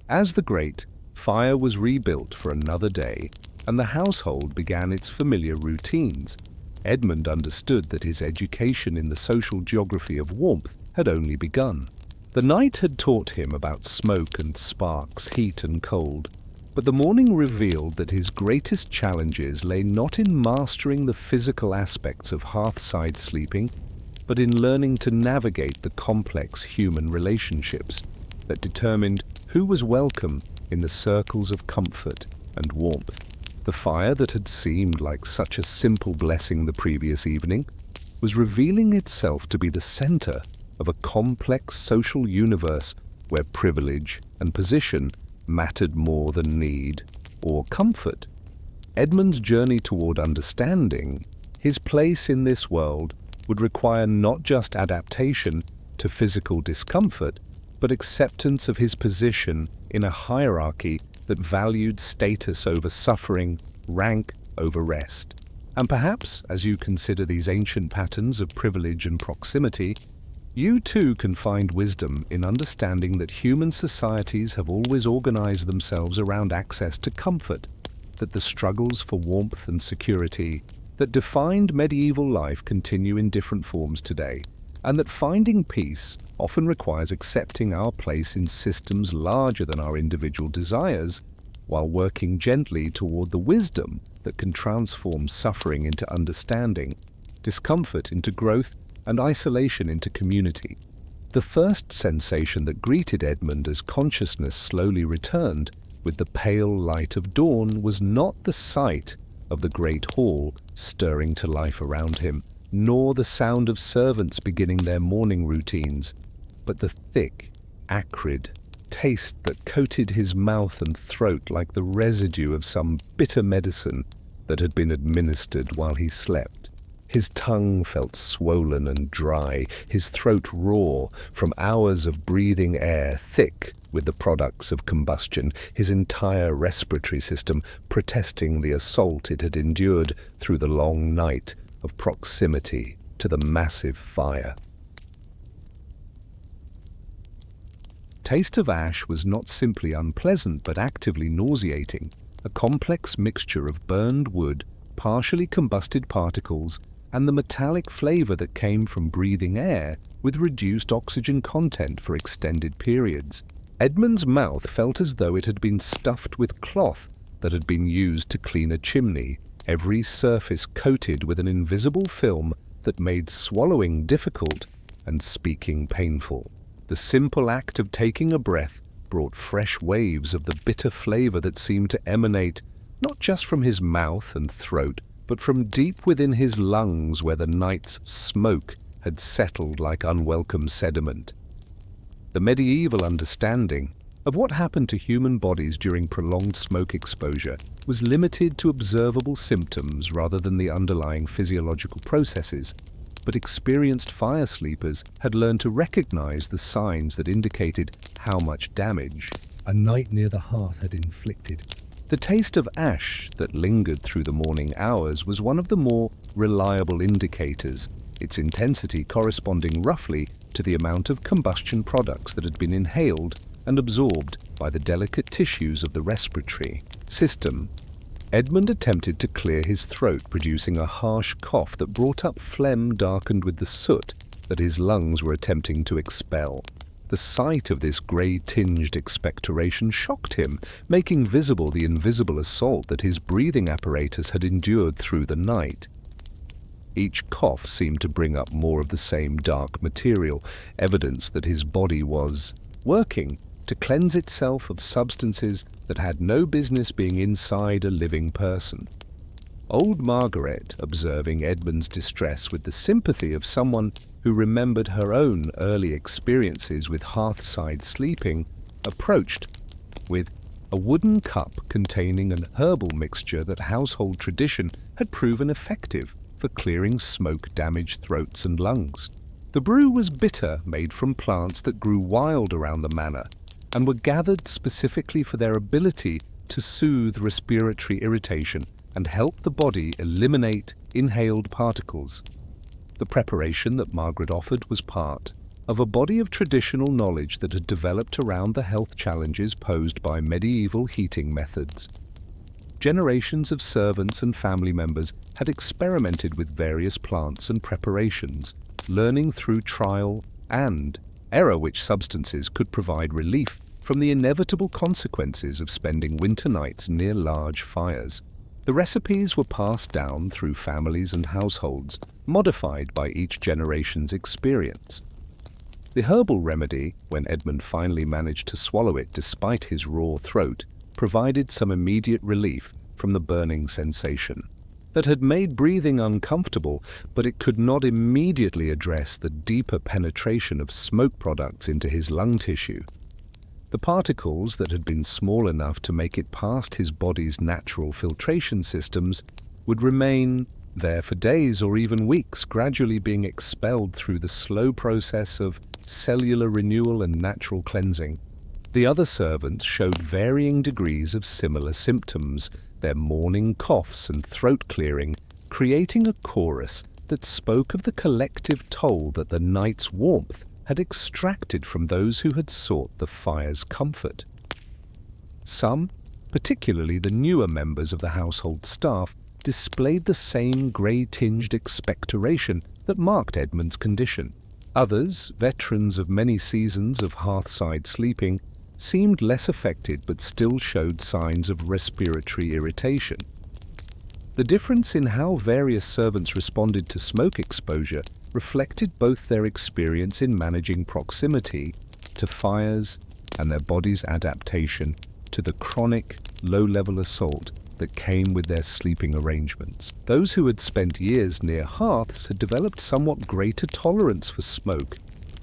Speaker 1: As the grate, fire was rebuilt for another day, and the household began its familiar routines. Edmund understood that his education in the social geography of warmth had only begun. The night had taught him about smoke and sparks, heat and cold, but the morning revealed that his greatest challenges lay not in mastering the physical aspects of hearthside sleeping, but in learning to navigate the complex human relationships that determined who was welcome in the circles of comfort and warmth. The fire that had seemed like such a simple blessing the previous evening was revealing itself to be the center of a complex social universe where privilege and position mattered more than need or comfort. Edmund's journey toward understanding his place in this world would require not just adaptation to physical discomfort, but acceptance of his position in a hierarchy that valued status over suffering, rank over rest. And perhaps, as you consider these ancient patterns of privilege and proximity, you too can find wisdom in understanding that human societies have always organized themselves around access to comfort, that the struggles for warmth and security that defined medieval life continue in different forms today, and that finding peace often requires accepting our place in systems larger than our individual desires, while working gently toward the wisdom that can transform suffering into understanding, discomfort into growth, and isolation into community. The first sensation that greeted Edmund as consciousness slowly returned with the pale light of dawn was not the sight of the great hall stirring to life around him, nor the sound of servants beginning their morning routines, but the thick, acrid taste that coated his mouth and throat like the residue of some bitter medicine that had been administered while he slept. His tongue felt swollen and dry, his throat raw from hours of breathing air thick with the products of combustion, his entire respiratory system protesting the assault it had endured through the long night of proximity to the massive fire. Taste of ash was not simply unpleasant but actively nauseating, a complex mixture of burned wood, partially combusted particles, and the metallic flavor that came from breathing air with reduced oxygen content for extended periods. Edmund's mouth felt as though it had been stuffed with cloth that had been used to clean a chimney, every surface coated with an invisible film that made swallowing difficult and speaking painful. The simple act of taking a breath brought fresh waves of the bitter flavor that seemed to emanate not just from his mouth and throat, but from deep within his lungs where the night's smoke had settled like unwelcome sediment. The medieval understanding of what happened to human bodies during prolonged smoke exposure was limited to observable symptoms rather than the underlying physiological processes, but experienced fire sleepers had learned to recognize the signs that indicated how much damage a night near the hearth had inflicted. The taste of ash that lingered through the morning hours was one of the more reliable indicators, its intensity corresponding roughly to the amount of combustion products that had been inhaled and absorbed by the delicate tissues of the respiratory system. Edmund attempted to clear his throat, producing a harsh cough that brought up phlegm darkened with the soot that his lungs were attempting to expel. The sight of this grey-tinged expectoration shocked him, making visible the invisible assault that his breathing apparatus had endured through the night. Each cough seemed to bring up more of the same dark material, evidence that his body was working to cleanse itself of substances that had no business being inside a living person. Old Margaret, observing Edmund's distress with the sympathy of someone who remembered her own early experiences with hearthside sleeping, approached with a wooden cup containing an herbal mixture that household tradition had proven effective for clearing smoke-damaged throats and lungs. The brew was bitter, made from plants that grew wild around the manor, and were gathered specifically for their ability to soothe respiratory irritation and help the body eliminate inhaled particles. The preparation that Margaret offered was part of a body of traditional knowledge that had developed around the health challenges posed by medieval heating methods. Generations of servants and family members had experimented with various plants and preparations, learning through trial and error which substances could provide relief from the inevitable consequences of spending winter nights near large fires. The recipes were passed down through families and households, modified by each generation's experience. The herbal remedy, when Edmund finally managed to swallow it despite his raw throat, provided some immediate relief from the burning sensation that had made breathing uncomfortable, but it could not immediately address the deeper penetration of smoke products into his lung tissue. The particles that had been small enough to make it past his body's natural filtration systems would remain there for days or even weeks, gradually being expelled through the slow process of cellular renewal and natural cleansing. The other servants showed varying degrees of similar symptoms, their morning coughs and throat clearing, creating a chorus that spoke of the collective toll that the night's warmth had extracted from those who had sought the fire's comfort. Some, particularly the newer members of the household staff, displayed the same grey-tinged expectoration that marked Edmund's condition. Others, veterans of many seasons of hearthside sleeping, seemed less affected but still showed signs of respiratory irritation. The difference in how various servants responded to smoke exposure reflected both their experience in managing proximity to fires and their body's adaptation to the chronic, low-level assault that came with their sleeping arrangements. Those who had spent years near hearths had developed somewhat greater tolerance for smoke,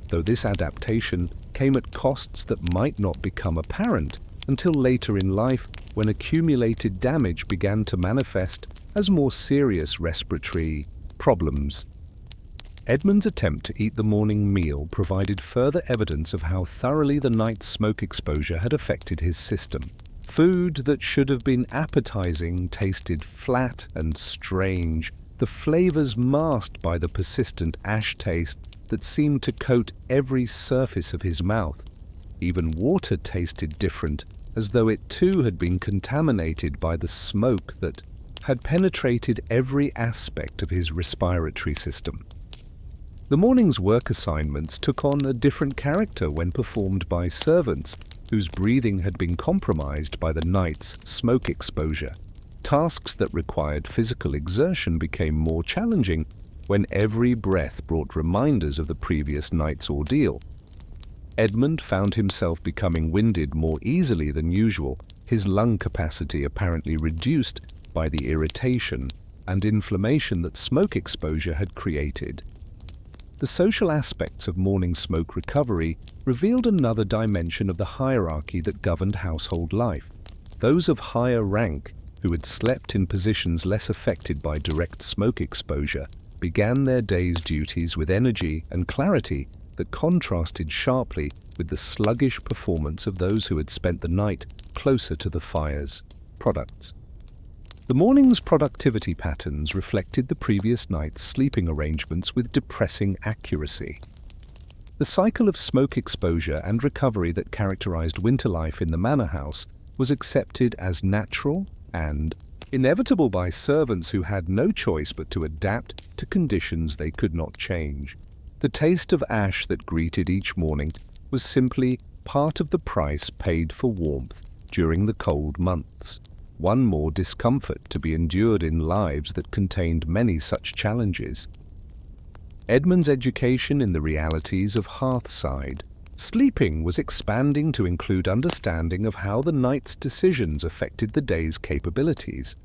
Speaker 1: though this adaptation came at costs that might not become apparent until later in life, when accumulated damage began to manifest as more serious respiratory problems. Edmund's attempt to eat the morning meal provided further evidence of how thoroughly the night's smoke exposure had affected his system. Food that should have been appetizing tasted flat and strange, the flavors masked by the persistent ash taste that seemed to coat every surface of his mouth. Even water tasted different, as though it too had been contaminated by the smoke that had penetrated every aspect of his respiratory system. The morning's work assignments took on a different character when performed by servants whose breathing had been compromised by the night's smoke exposure. Tasks that required physical exertion became more challenging when every breath brought reminders of the previous night's ordeal. Edmund found himself becoming winded more easily than usual, his lung capacity apparently reduced by the irritation and inflammation that smoke exposure had created. The social aspects of morning smoke recovery revealed another dimension of the hierarchy that governed household life. Those of higher rank, who had slept in positions less affected by direct smoke exposure, began their day's duties with energy and clarity that contrasted sharply with the sluggish performance of those who had spent the night closer to the fire's products. The morning's productivity patterns reflected the previous night's sleeping arrangements with depressing accuracy. The cycle of smoke exposure and recovery that characterized winter life in the manor house was accepted as natural and inevitable by servants who had no choice but to adapt to conditions they could not change. The taste of ash that greeted each morning was simply part of the price paid for warmth during the cold months. One more discomfort to be endured in lives that contained many such challenges. Edmund's education in the realities of hearthside sleeping was expanding to include understanding of how the night's decisions affected the day's capabilities.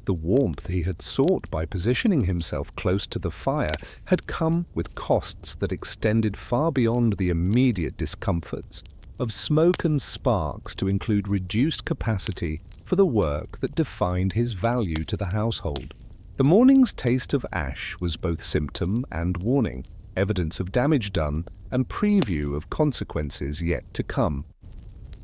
Speaker 1: The warmth he had sought by positioning himself close to the fire had come with costs that extended far beyond the immediate discomforts of smoke and sparks, to include reduced capacity for the work that defined his value to the household. The morning's taste of ash was both symptom and warning, evidence of damage done and preview of consequences yet to come.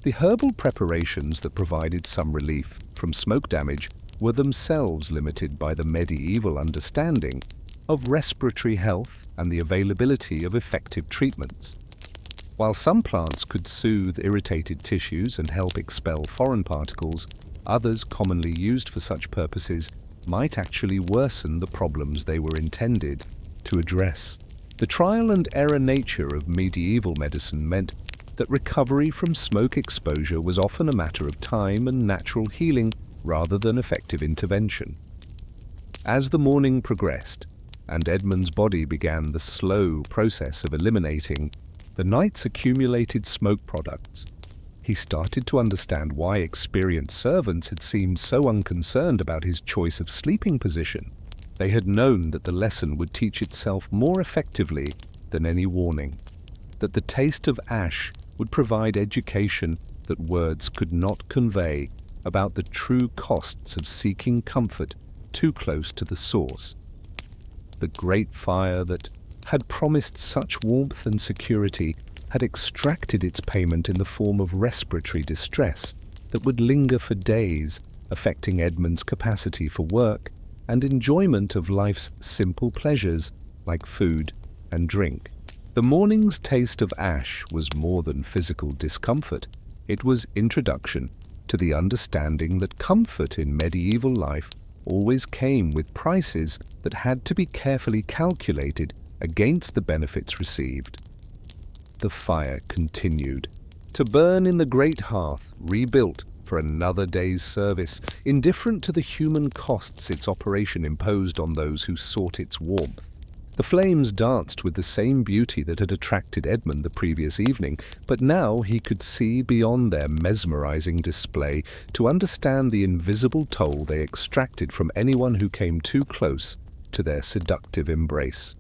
Speaker 1: The herbal preparations that provided some relief from smoke damage were themselves limited by the medieval understanding of respiratory health and the availability of effective treatments. While some plants could soothe irritated tissues and help expel foreign particles, others commonly used for such purposes might actually worsen the problems they were intended to address. The trial and error nature of medieval medicine meant that recovery from smoke exposure was often a matter of time and natural healing rather than effective intervention. As the morning progressed, and Edmund's body began the slow process of eliminating the night's accumulated smoke products, he started to understand why experienced servants had seemed so unconcerned about his choice of sleeping position. They had known that the lesson would teach itself more effectively than any warning, that the taste of ash would provide education that words could not convey about the true costs of seeking comfort too close to the source. The great fire that had promised such warmth and security had extracted its payment in the form of respiratory distress that would linger for days, affecting Edmund's capacity for work and enjoyment of life's simple pleasures like food and drink. The morning's taste of ash was more than physical discomfort. It was introduction to the understanding that comfort in medieval life always came with prices that had to be carefully calculated against the benefits received. The fire continued to burn in the great hearth, rebuilt for another day's service, indifferent to the human costs its operation imposed on those who sought its warmth. The flames danced with the same beauty that had attracted Edmund the previous evening, but now he could see beyond their mesmerizing display to understand the invisible toll they extracted from anyone who came too close to their seductive embrace.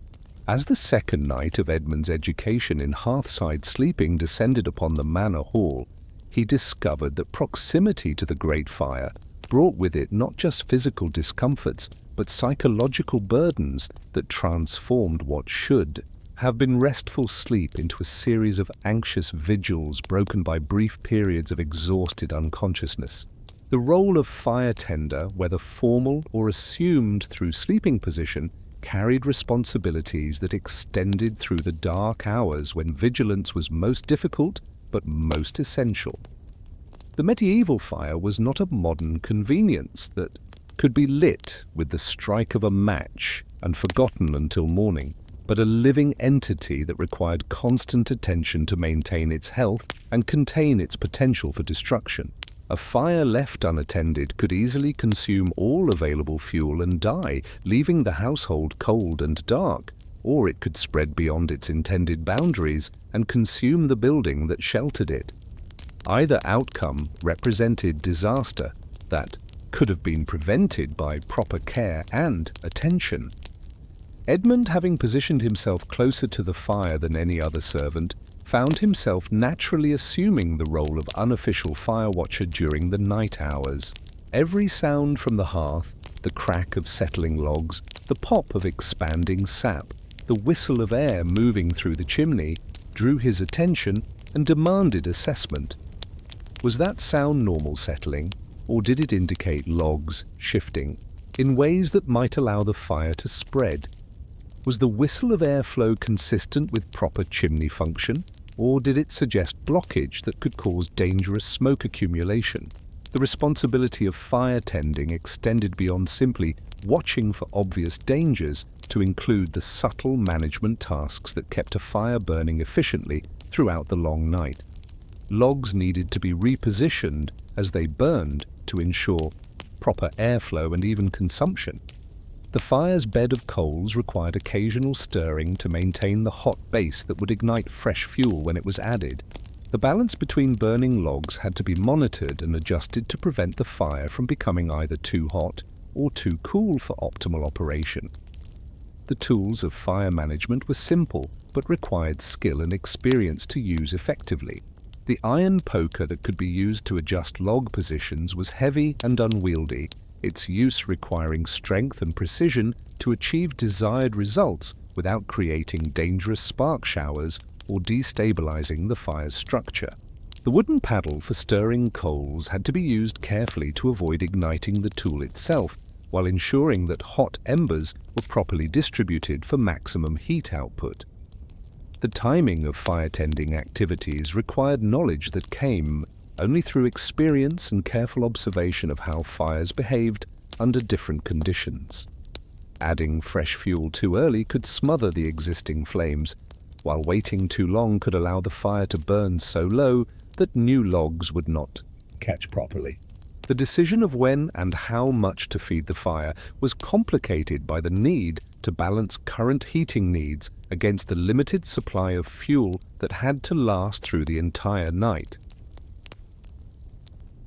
Speaker 1: As the second night of Edmund's education in hearthside sleeping descended upon the manor hall, he discovered that proximity to the great fire brought with it not just physical discomforts, but psychological burdens that transformed what should have been restful sleep into a series of anxious vigils broken by brief periods of exhausted unconsciousness. The role of fire tender, whether formal or assumed through sleeping position, carried responsibilities that extended through the dark hours when vigilance was most difficult but most essential. The medieval fire was not a modern convenience that could be lit with the strike of a match and forgotten until morning, but a living entity that required constant attention to maintain its health and contain its potential for destruction. A fire left unattended could easily consume all available fuel and die, leaving the household cold and dark, or it could spread beyond its intended boundaries and consume the building that sheltered it. Either outcome represented disaster that could have been prevented by proper care and attention. Edmund, having positioned himself closer to the fire than any other servant, found himself naturally assuming the role of unofficial fire watcher during the night hours. Every sound from the hearth, the crack of settling logs, the pop of expanding sap, the whistle of air moving through the chimney, drew his attention and demanded assessment. Was that sound normal settling, or did it indicate logs shifting in ways that might allow the fire to spread? Was the whistle of airflow consistent with proper chimney function, or did it suggest blockage that could cause dangerous smoke accumulation? The responsibility of fire tending extended beyond simply watching for obvious dangers to include the subtle management tasks that kept a fire burning efficiently throughout the long night. Logs needed to be repositioned as they burned to ensure proper airflow and even consumption. The fire's bed of coals required occasional stirring to maintain the hot base that would ignite fresh fuel when it was added. The balance between burning logs had to be monitored and adjusted to prevent the fire from becoming either too hot or too cool for optimal operation. The tools of fire management were simple, but required skill and experience to use effectively. The iron poker that could be used to adjust log positions was heavy and unwieldy, its use requiring strength and precision to achieve desired results without creating dangerous spark showers or destabilizing the fire's structure. The wooden paddle for stirring coals had to be used carefully to avoid igniting the tool itself, while ensuring that hot embers were properly distributed for maximum heat output. The timing of fire-tending activities required knowledge that came only through experience and careful observation of how fires behaved under different conditions. Adding fresh fuel too early could smother the existing flames, while waiting too long could allow the fire to burn so low that new logs would not catch properly. The decision of when and how much to feed the fire was complicated by the need to balance current heating needs against the limited supply of fuel that had to last through the entire night.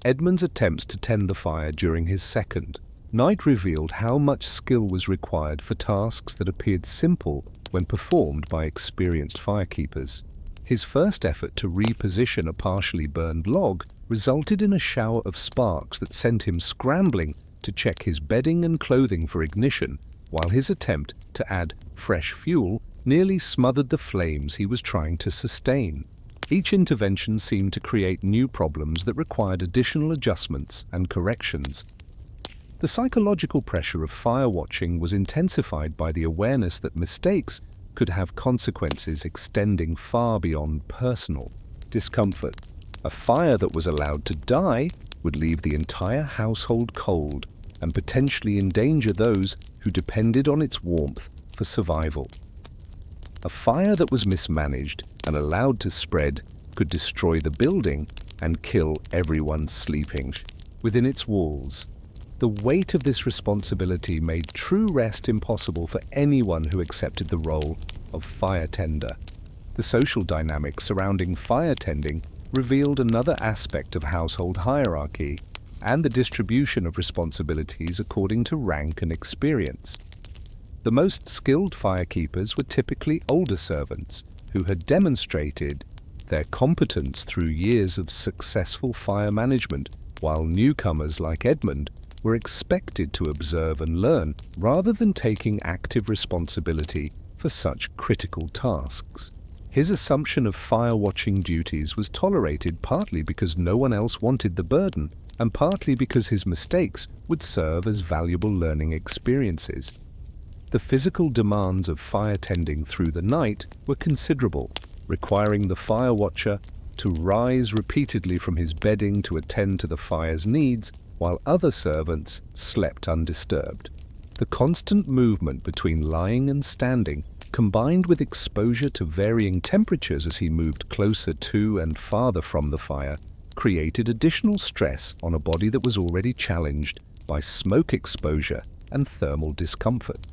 Speaker 1: Edmund's attempts to tend the fire during his second night revealed how much skill was required for tasks that appeared simple when performed by experienced firekeepers. His first effort to reposition a partially burned log resulted in a shower of sparks that sent him scrambling to check his bedding and clothing for ignition, while his attempt to add fresh fuel nearly smothered the flames he was trying to sustain. Each intervention seemed to create new problems that required additional adjustments and corrections. The psychological pressure of fire watching was intensified by the awareness that mistakes could have consequences extending far beyond personal discomfort. A fire that was allowed to die would leave the entire household cold and potentially endanger those who depended on its warmth for survival. A fire that was mismanaged and allowed to spread could destroy the building and kill everyone sleeping within its walls. The weight of this responsibility made true rest impossible for anyone who accepted the role of fire tender. The social dynamics surrounding fire tending revealed another aspect of household hierarchy and the distribution of responsibilities according to rank and experience. The most skilled firekeepers were typically older servants who had demonstrated their competence through years of successful fire management, while newcomers like Edmund were expected to observe and learn rather than taking active responsibility for such critical tasks. His assumption of fire-watching duties was tolerated partly because no one else wanted the burden, and partly because his mistakes would serve as valuable learning experiences. The physical demands of fire tending through the night were considerable, requiring the fire watcher to rise repeatedly from his bedding to attend to the fire's needs, while other servants slept undisturbed. The constant movement between lying and standing, combined with exposure to varying temperatures as he moved closer to and farther from the fire, created additional stress on a body that was already challenged by smoke exposure and thermal discomfort.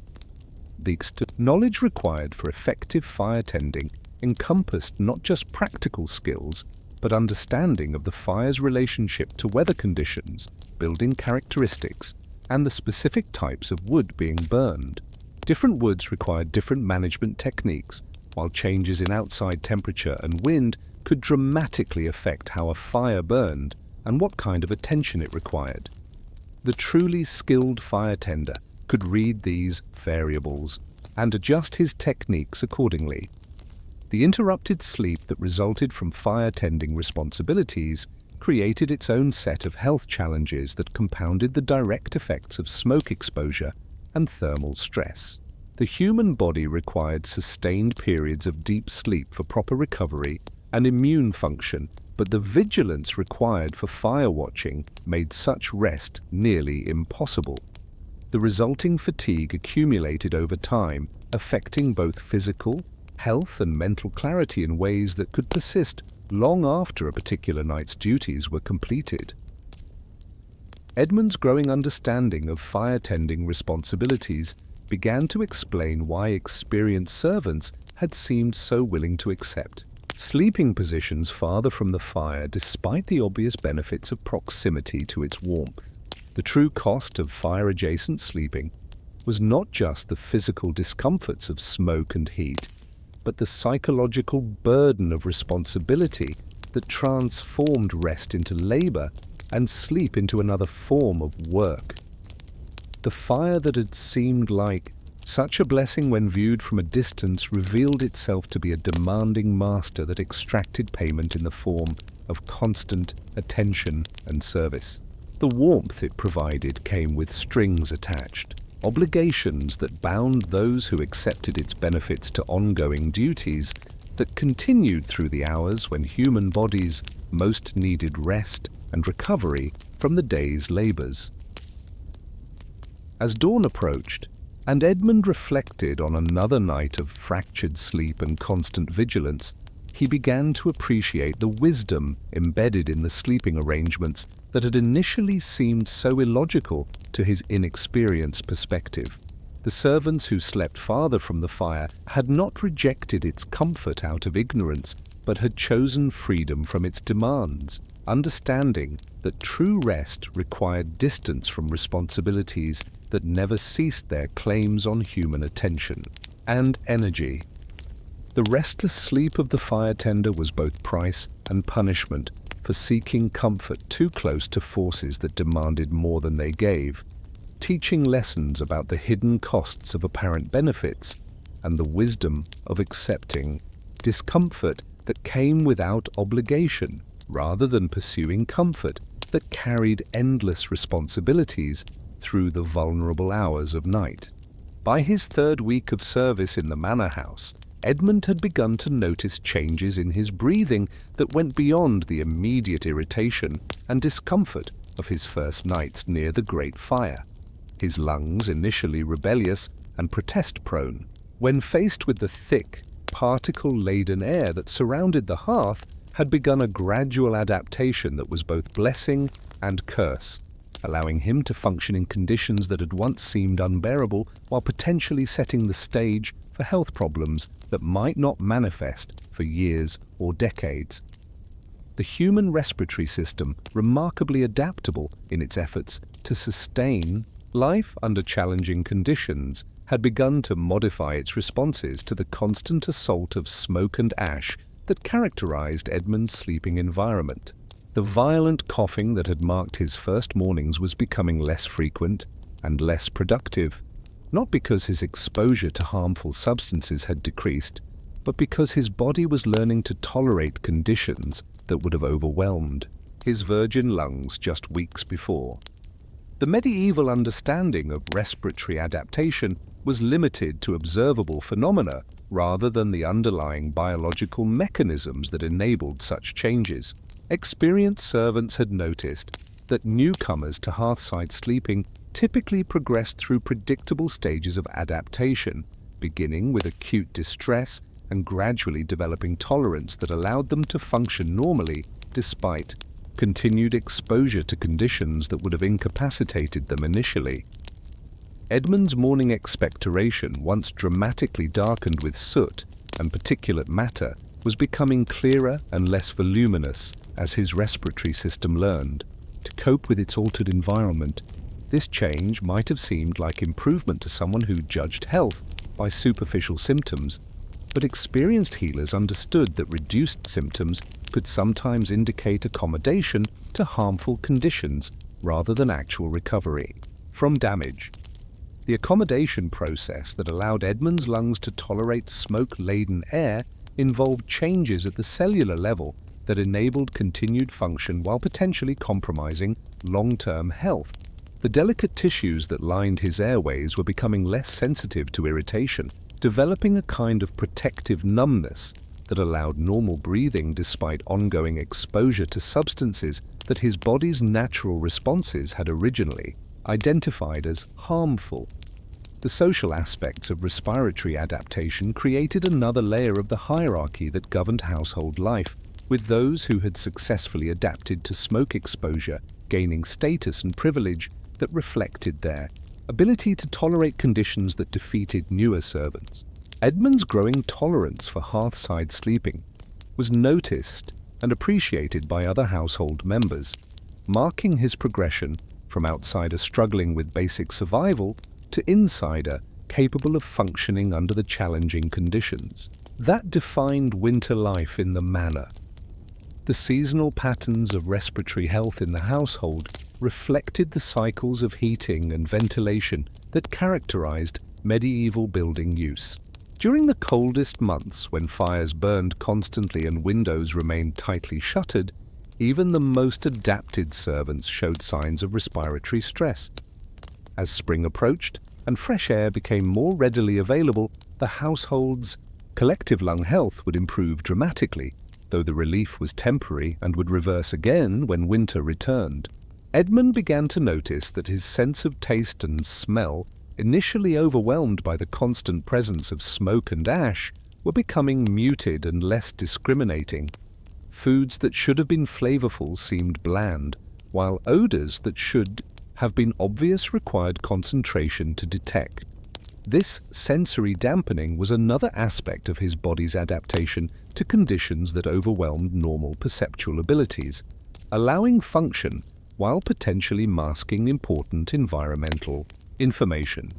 Speaker 1: The knowledge required for effective fire tending encompassed not just practical skills, but understanding of the fire's relationship to weather conditions, building characteristics, and the specific types of wood being burned. Different woods required different management techniques, while changes in outside temperature and wind could dramatically affect how a fire burned and what kind of attention it required. The truly skilled fire tender could read these variables and adjust his techniques accordingly. The interrupted sleep that resulted from fire tending responsibilities created its own set of health challenges that compounded the direct effects of smoke exposure and thermal stress. The human body required sustained periods of deep sleep for proper recovery and immune function, but the vigilance required for fire watching made such rest nearly impossible. The resulting fatigue accumulated over time, affecting both physical health and mental clarity in ways that could persist long after a particular night's duties were completed. Edmund's growing understanding of fire-tending responsibilities began to explain why experienced servants had seemed so willing to accept sleeping positions farther from the fire despite the obvious benefits of proximity to its warmth. The The true cost of fire-adjacent sleeping was not just the physical discomforts of smoke and heat, but the psychological burden of responsibility that transformed rest into labor and sleep into another form of work. The fire that had seemed like such a blessing when viewed from a distance revealed itself to be a demanding master that extracted payment in the form of constant attention and service. The warmth it provided came with strings attached, obligations that bound those who accepted its benefits to ongoing duties that continued through the hours when human bodies most needed rest and recovery from the day's labors. As dawn approached, and Edmund reflected on another night of fractured sleep and constant vigilance, he began to appreciate the wisdom embedded in the sleeping arrangements that had initially seemed so illogical to his inexperienced perspective. The servants who slept farther from the fire had not rejected its comfort out of ignorance, but had chosen freedom from its demands, understanding that true rest required distance from responsibilities that never ceased their claims on human attention and energy. The restless sleep of the fire tender was both price and punishment for seeking comfort too close to forces that demanded more than they gave, teaching lessons about the hidden costs of apparent benefits and the wisdom of accepting discomfort that came without obligation, rather than pursuing comfort that carried endless responsibilities through the vulnerable hours of night. By his third week of service in the manor house, Edmund had begun to notice changes in his breathing that went beyond the immediate irritation and discomfort of his first nights near the great fire. His lungs, initially rebellious and protest-prone, when faced with the thick, particle-laden air that surrounded the hearth, had begun a gradual adaptation that was both blessing and curse, allowing him to function in conditions that had once seemed unbearable while potentially setting the stage for health problems that might not manifest for years or decades. The human respiratory system, remarkably adaptable in its efforts to sustain life under challenging conditions, had begun to modify its responses to the constant assault of smoke and ash that characterized Edmund's sleeping environment. The violent coughing that had marked his first mornings was becoming less frequent and less productive, not because his exposure to harmful substances had decreased, but because his body was learning to tolerate conditions that would have overwhelmed his virgin lungs just weeks before. The medieval understanding of respiratory adaptation was limited to observable phenomena rather than the underlying biological mechanisms that enabled such changes. Experienced servants had noticed that newcomers to hearthside sleeping typically progressed through predictable stages of adaptation, beginning with acute distress and gradually developing tolerance that allowed them to function normally despite continued exposure to conditions that would have incapacitated them initially. Edmund's morning expectoration, once dramatically darkened with soot and particulate matter, was becoming clearer and less voluminous as his respiratory system learned to cope with its altered environment. This change might have seemed like improvement to someone who judged health by superficial symptoms, but experienced healers understood that reduced symptoms could sometimes indicate accommodation to harmful conditions rather than actual recovery from damage. The accommodation process that allowed Edmund's lungs to tolerate smoke-laden air involved changes at the cellular level that enabled continued function while potentially compromising long-term health. The delicate tissues that lined his airways were becoming less sensitive to irritation, developing a kind of protective numbness that allowed normal breathing despite ongoing exposure to substances that his body's natural responses had originally identified as harmful. The social aspects of respiratory adaptation created another layer of the hierarchy that governed household life, with those who had successfully adapted to smoke exposure gaining status and privilege that reflected their ability to tolerate conditions that defeated newer servants. Edmund's growing tolerance for hearthside sleeping was noticed and appreciated by other household members, marking his progression from outsider struggling with basic survival to insider capable of functioning under the challenging conditions. That defined winter life in the manor. The seasonal patterns of respiratory health in the household reflected the cycles of heating and ventilation that characterized medieval building use. During the coldest months, when fires burned constantly and windows remained tightly shuttered, even the most adapted servants showed signs of respiratory stress. As spring approached and fresh air became more readily available, the household's collective lung health would improve dramatically, though the relief was temporary and would reverse again when winter returned. Edmund began to notice that his sense of taste and smell, initially overwhelmed by the constant presence of smoke and ash, were becoming muted and less discriminating. Foods that should have been flavorful seemed bland, while odors that should have been obvious required concentration to detect. This sensory dampening was another aspect of his body's adaptation to conditions that overwhelmed normal perceptual abilities, allowing function while potentially masking important environmental information.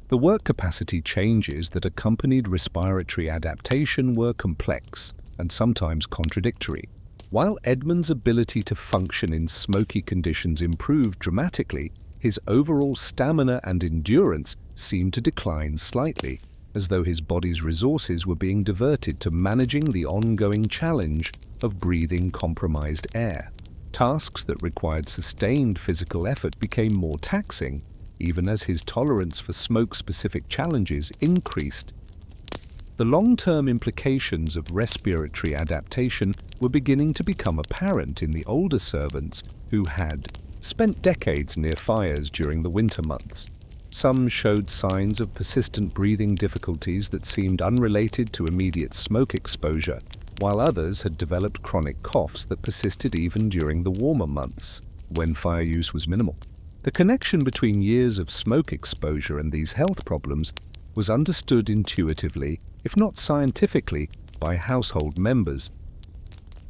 Speaker 1: The work capacity changes that accompanied respiratory adaptation were complex and sometimes contradictory. While Edmund's ability to function in smoky conditions improved dramatically, his overall stamina and endurance seemed to decline slightly, as though his body's resources were being diverted to managing the ongoing challenge of breathing compromised air. Tasks that required sustained physical effort became more taxing, even as his tolerance for smoke-specific challenges increased. The long-term implications of respiratory adaptation were beginning to become apparent in the older servants who had spent decades near fires during the winter months. Some showed signs of persistent breathing difficulties that seemed unrelated to immediate smoke exposure, while others had developed chronic coughs that persisted even during the warmer months, when fire use was minimal. The connection between years of smoke exposure and these health problems was understood intuitively, if not scientifically, by household members.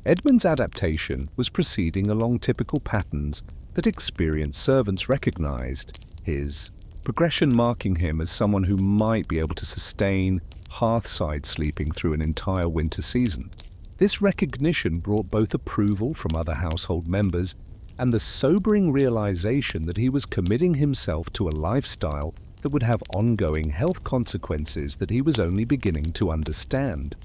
Speaker 1: Edmund's adaptation was proceeding along typical patterns that experienced servants recognized, his progression marking him as someone who might be able to sustain hearthside sleeping through an entire winter season. This recognition brought both approval from other household members and the sobering realization that he was committing himself to a lifestyle that would have ongoing health consequences that he was only beginning to understand.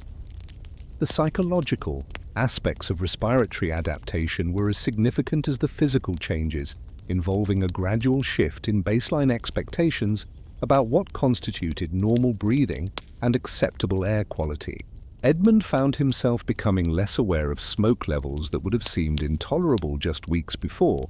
Speaker 1: The psychological aspects of respiratory adaptation were as significant as the physical changes, involving a gradual shift in baseline expectations about what constituted normal breathing and acceptable air quality. Edmund found himself becoming less aware of smoke levels that would have seemed intolerable just weeks before.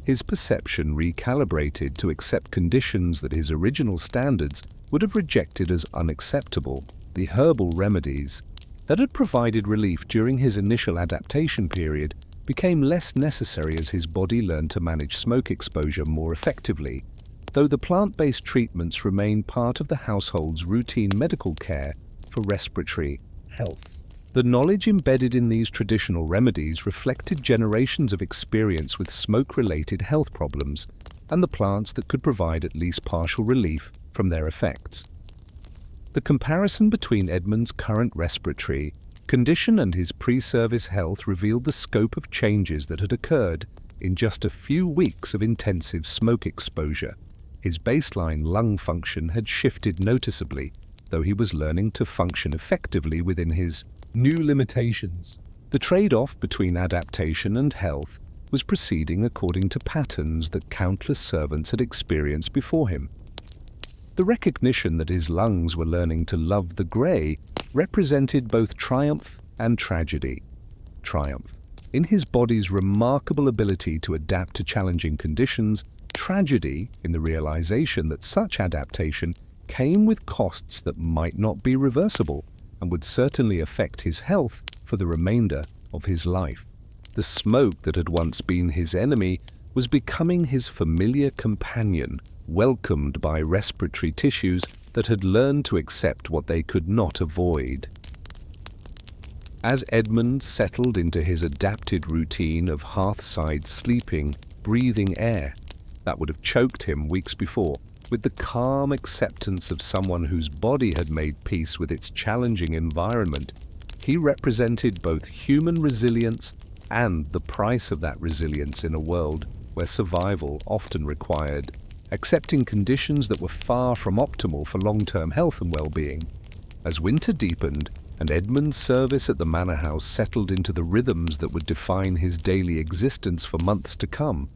Speaker 1: His perception recalibrated to accept conditions that his original standards would have rejected as unacceptable. The herbal remedies that had provided relief during his initial adaptation period became less necessary as his body learned to manage smoke exposure more effectively, though the plant-based treatments remained part of the household's routine medical care for respiratory health. The knowledge embedded in these traditional remedies reflected generations of experience with smoke-related health problems and the plants that could provide at least partial relief from their effects. The comparison between Edmund's current respiratory condition and his pre-service health revealed the scope of changes that had occurred in just a few weeks of intensive smoke exposure. His baseline lung function had shifted noticeably, though he was learning to function effectively within his new limitations. The trade-off between adaptation and health was proceeding according to patterns that countless servants had experienced before him. The recognition that his lungs were learning to love the grey represented both triumph and tragedy. Triumph in his body's remarkable ability to adapt to challenging conditions, tragedy in the realization that such adaptation came with costs that might not be reversible and would certainly affect his health for the remainder of his life. The smoke that had once been his enemy was becoming his familiar companion, welcomed by respiratory tissues that had learned to accept what they could not avoid. As Edmund settled into his adapted routine of hearthside sleeping, breathing air, that would have choked him weeks before. With the calm acceptance of someone whose body had made peace with its challenging environment, he represented both human resilience and the price of that resilience in a world where survival often required accepting conditions that were far from optimal for long-term health and well-being. As winter deepened and Edmund's service at the manor house settled into the rhythms that would define his daily existence for months to come,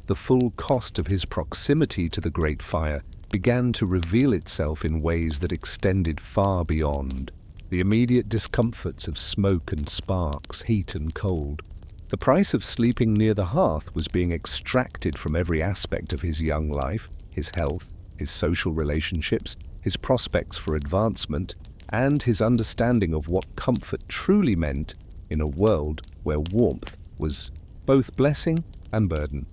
Speaker 1: the full cost of his proximity to the great fire began to reveal itself in ways that extended far beyond the immediate discomforts of smoke and sparks, heat and cold. The price of sleeping near the hearth was being extracted from every aspect of his young life, his health, his social relationships, his prospects for advancement, and his understanding of what comfort truly meant in a world where warmth was both blessing and burden.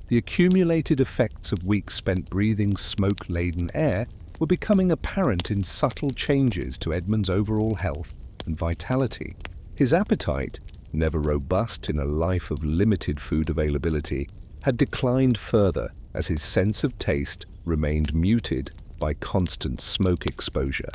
Speaker 1: The accumulated effects of weeks spent breathing smoke-laden air were becoming apparent in subtle changes to Edmund's overall health and vitality. His appetite, never robust in a life of limited food availability, had declined further as his sense of taste remained muted by constant smoke exposure.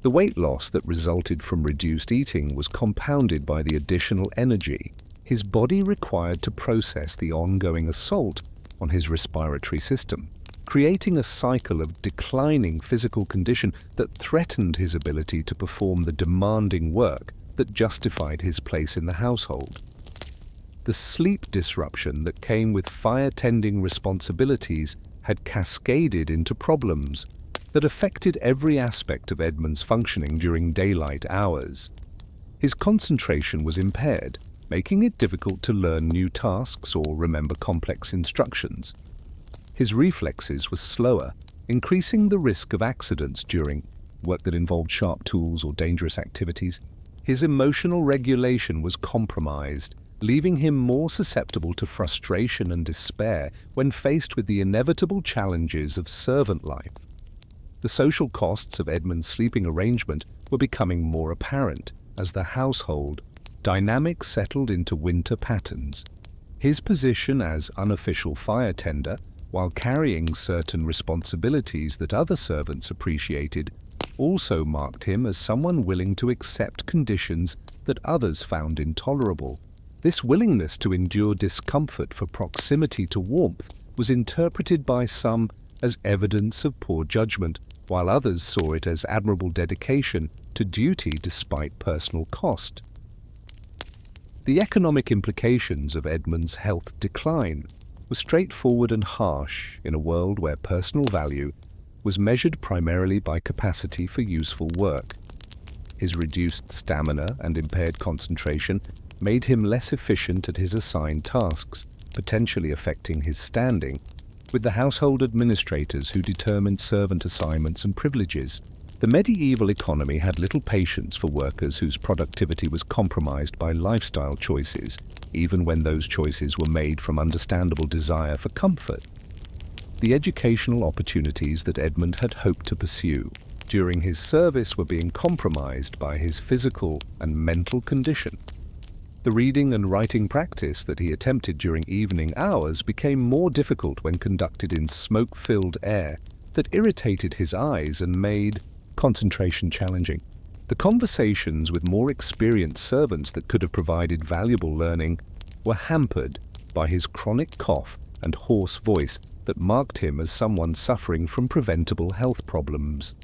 Speaker 1: The weight loss that resulted from reduced eating was compounded by the additional energy his body required to process the ongoing assault on his respiratory system, creating a cycle of declining physical condition that threatened his ability to perform the demanding work that justified his place in the household. The sleep disruption that came with fire-tending responsibilities had cascaded into problems that affected every aspect of Edmund's functioning during daylight hours. His concentration was impaired, making it difficult to learn new tasks or remember complex instructions. His reflexes were slower, increasing the risk of accidents during work that involved sharp tools or dangerous activities. His emotional regulation was compromised, leaving him more susceptible to frustration and despair when faced with the inevitable challenges of servant life. The social costs of Edmund's sleeping arrangement were becoming more apparent as the household dynamic settled into winter patterns. His position as unofficial fire tender, while carrying certain responsibilities that other servants appreciated, also marked him as someone willing to accept conditions that others found intolerable. This willingness to endure discomfort for proximity to warmth was interpreted by some as evidence of poor judgment, while others saw it as admirable dedication to duty despite personal cost. The economic implications of Edmund's health decline were straightforward and harsh in a world where personal value was measured primarily by capacity for useful work. His reduced stamina and impaired concentration made him less efficient at his assigned tasks, potentially affecting his standing with the household administrators who determined servant assignments and privileges. The medieval economy had little patience for workers whose productivity was compromised by lifestyle choices, even when those choices were made from understandable desire for comfort. The educational opportunities that Edmund had hoped to pursue during his service were being compromised by his physical and mental condition. The reading and writing practice that he attempted during evening hours became more difficult when conducted in smoke-filled air that irritated his eyes and made concentration challenging. The conversations with more experienced servants that could have provided valuable learning were hampered by his chronic cough and hoarse voice that marked him as someone suffering from preventable health problems.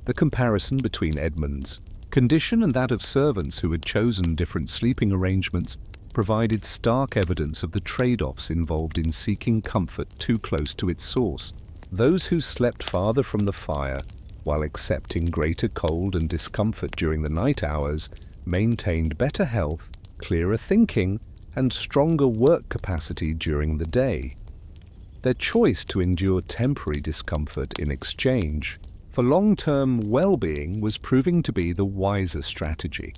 Speaker 1: The comparison between Edmund's condition and that of servants who had chosen different sleeping arrangements provided stark evidence of the trade-offs involved in seeking comfort too close to its source. Those who slept farther from the fire, while accepting greater cold and discomfort during the night hours, maintained better health, clearer thinking, and stronger work capacity during the day. Their choice to endure temporary discomfort in exchange for long-term well-being was proving to be the wiser strategy.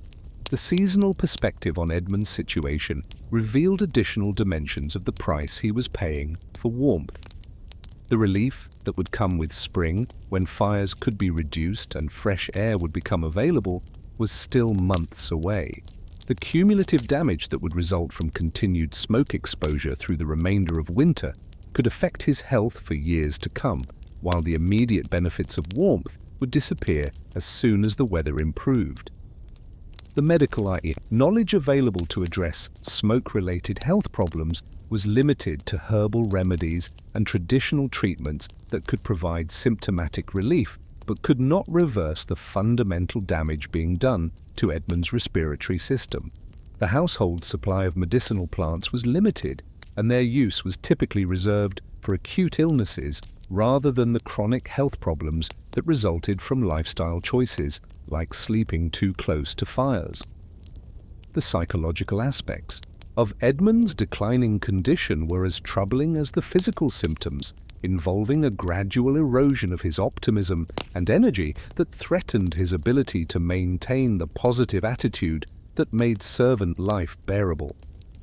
Speaker 1: The seasonal perspective on Edmund's situation revealed additional dimensions of the price he was paying for warmth. The relief that would come with spring, when fires could be reduced and fresh air would become available, was still months away. The cumulative damage that would result from continued smoke exposure through the remainder of winter could affect his health for years to come, while the immediate benefits of warmth would disappear as soon as the weather improved. The medical knowledge available to address smoke-related health problems was limited to herbal remedies and traditional treatments that could provide symptomatic relief, but could not reverse the fundamental damage being done to Edmund's respiratory system. The household supply of medicinal plants was limited, and their use was typically reserved for acute illnesses rather than the chronic health problems that resulted from lifestyle choices, like sleeping too close to fires. The psychological aspects of Edmund's declining condition were as troubling as the physical symptoms, involving a gradual erosion of his optimism and energy that threatened his ability to maintain the positive attitude that made servant life bearable.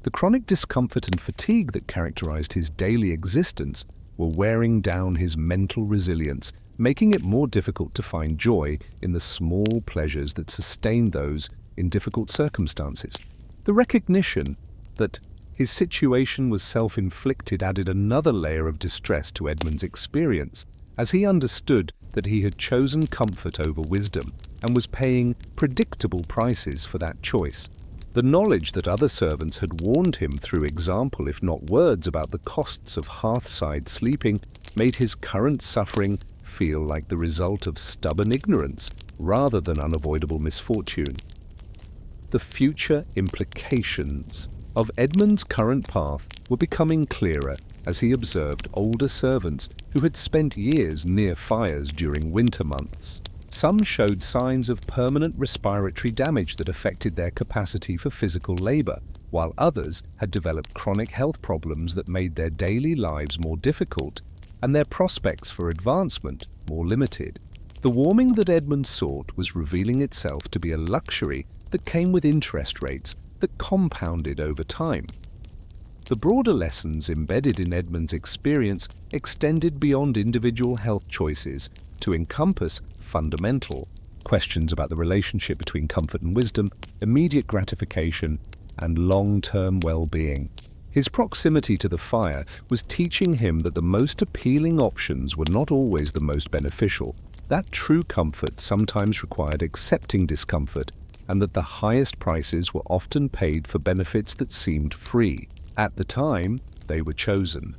Speaker 1: The chronic discomfort and fatigue that characterized his daily existence were wearing down his mental resilience, making it more difficult to find joy in the small pleasures that sustained those in difficult circumstances. The recognition that his situation was self-inflicted added another layer of distress to Edmund's experience, as he understood that he had chosen comfort over wisdom and was paying predictable prices for that choice. The knowledge that other servants had warned him through example, if not words, about the costs of hearthside sleeping made his current suffering feel like the result of stubborn ignorance rather than unavoidable misfortune. The future implications of Edmund's current path were becoming clearer as he observed older servants who had spent years near fires during winter months. Some showed signs of permanent respiratory damage that affected their capacity for physical labor, while others had developed chronic health problems that made their daily lives more difficult and their prospects for advancement more limited. The warming that Edmund sought was revealing itself to be a luxury that came with interest rates that compounded over time. The broader lessons embedded in Edmund's experience extended beyond individual health choices to encompass fundamental questions about the relationship between comfort and wisdom, immediate gratification, and long-term well-being. His proximity to the fire was teaching him that the most appealing options were not always the most beneficial, that true comfort sometimes required accepting discomfort, and that the highest prices were often paid for benefits that seemed free. At the time, they were chosen.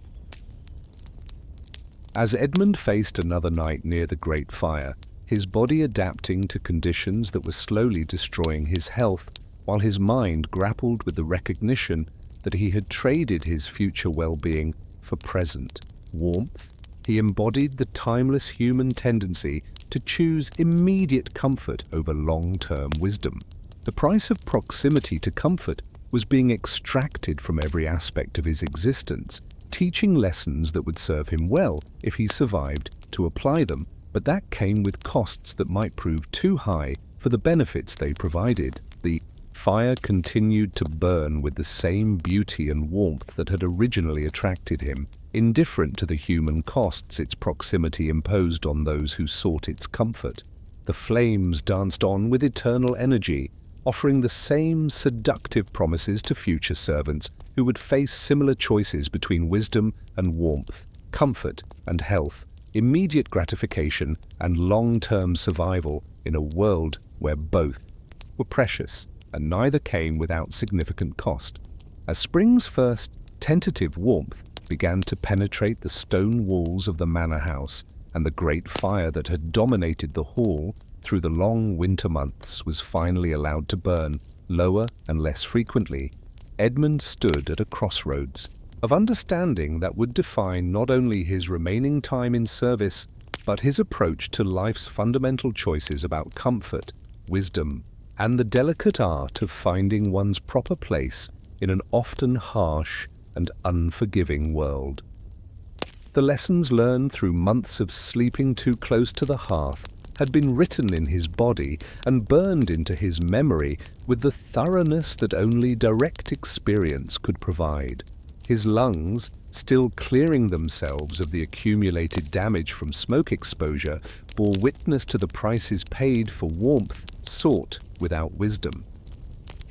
Speaker 1: As Edmund faced another night near the great fire, his body adapting to conditions that were slowly destroying his health, while his mind grappled with the recognition that he had traded his future well-being for present warmth, he embodied the timeless human tendency to choose immediate comfort over long-term wisdom. The price of proximity to comfort was being extracted from every aspect of his existence, teaching lessons that would serve him well if he survived to apply them, but that came with costs that might prove too high for the benefits they provided. The fire continued to burn with the same beauty and warmth that had originally attracted him, indifferent to the human costs its proximity imposed on those who sought its comfort. The flames danced on with eternal energy, offering the same seductive promises to future servants who would face similar choices between wisdom and warmth, comfort and health, immediate gratification and long-term survival in a world where both were precious and neither came without significant cost. As spring's first tentative warmth began to penetrate the stone walls of the manor house, and the great fire that had dominated the hall through the long winter months was finally allowed to burn lower and less frequently, Edmund stood at a crossroads of understanding that would define not only his remaining time in service, but his approach to life's fundamental choices about comfort, wisdom, and the delicate art of finding one's proper place in an often harsh and unforgiving world. The lessons learned through months of sleeping too close to the hearth had been written in his body and burned into his memory with the thoroughness that only direct experience could provide. His lungs, still clearing themselves of the accumulated damage from smoke exposure, bore witness to the prices paid for warmth sought without wisdom.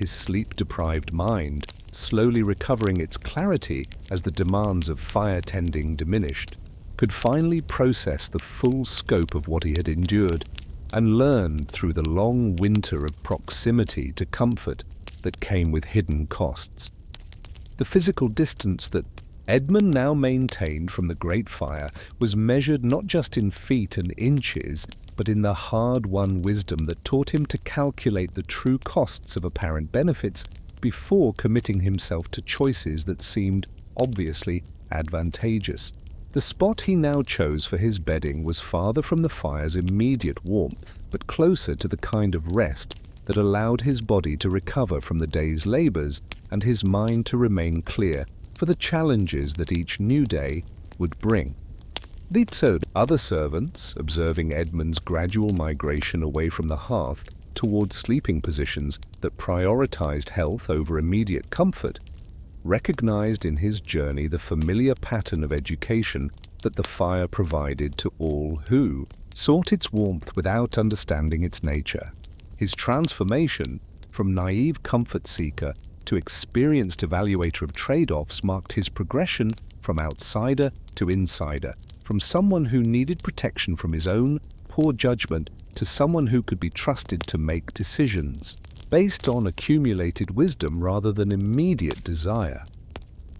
Speaker 1: his sleep-deprived mind, slowly recovering its clarity as the demands of fire tending diminished, could finally process the full scope of what he had endured and learned through the long winter of proximity to comfort that came with hidden costs. The physical distance that Edmund now maintained from the great fire was measured not just in feet and inches, but in the hard-won wisdom that taught him to calculate the true costs of apparent benefits before committing himself to choices that seemed obviously advantageous. The spot he now chose for his bedding was farther from the fire's immediate warmth, but closer to the kind of rest that allowed his body to recover from the day's labors and his mind to remain clear for the challenges that each new day would bring. The other servants, observing Edmund's gradual migration away from the hearth towards sleeping positions that prioritized health over immediate comfort, recognized in his journey the familiar pattern of education that the fire provided to all who sought its warmth without understanding its nature. His transformation from naive comfort seeker to experienced evaluator of trade-offs marked his progression from outsider to insider, from someone who needed protection from his own poor judgment to someone who could be trusted to make decisions based on accumulated wisdom rather than immediate desire.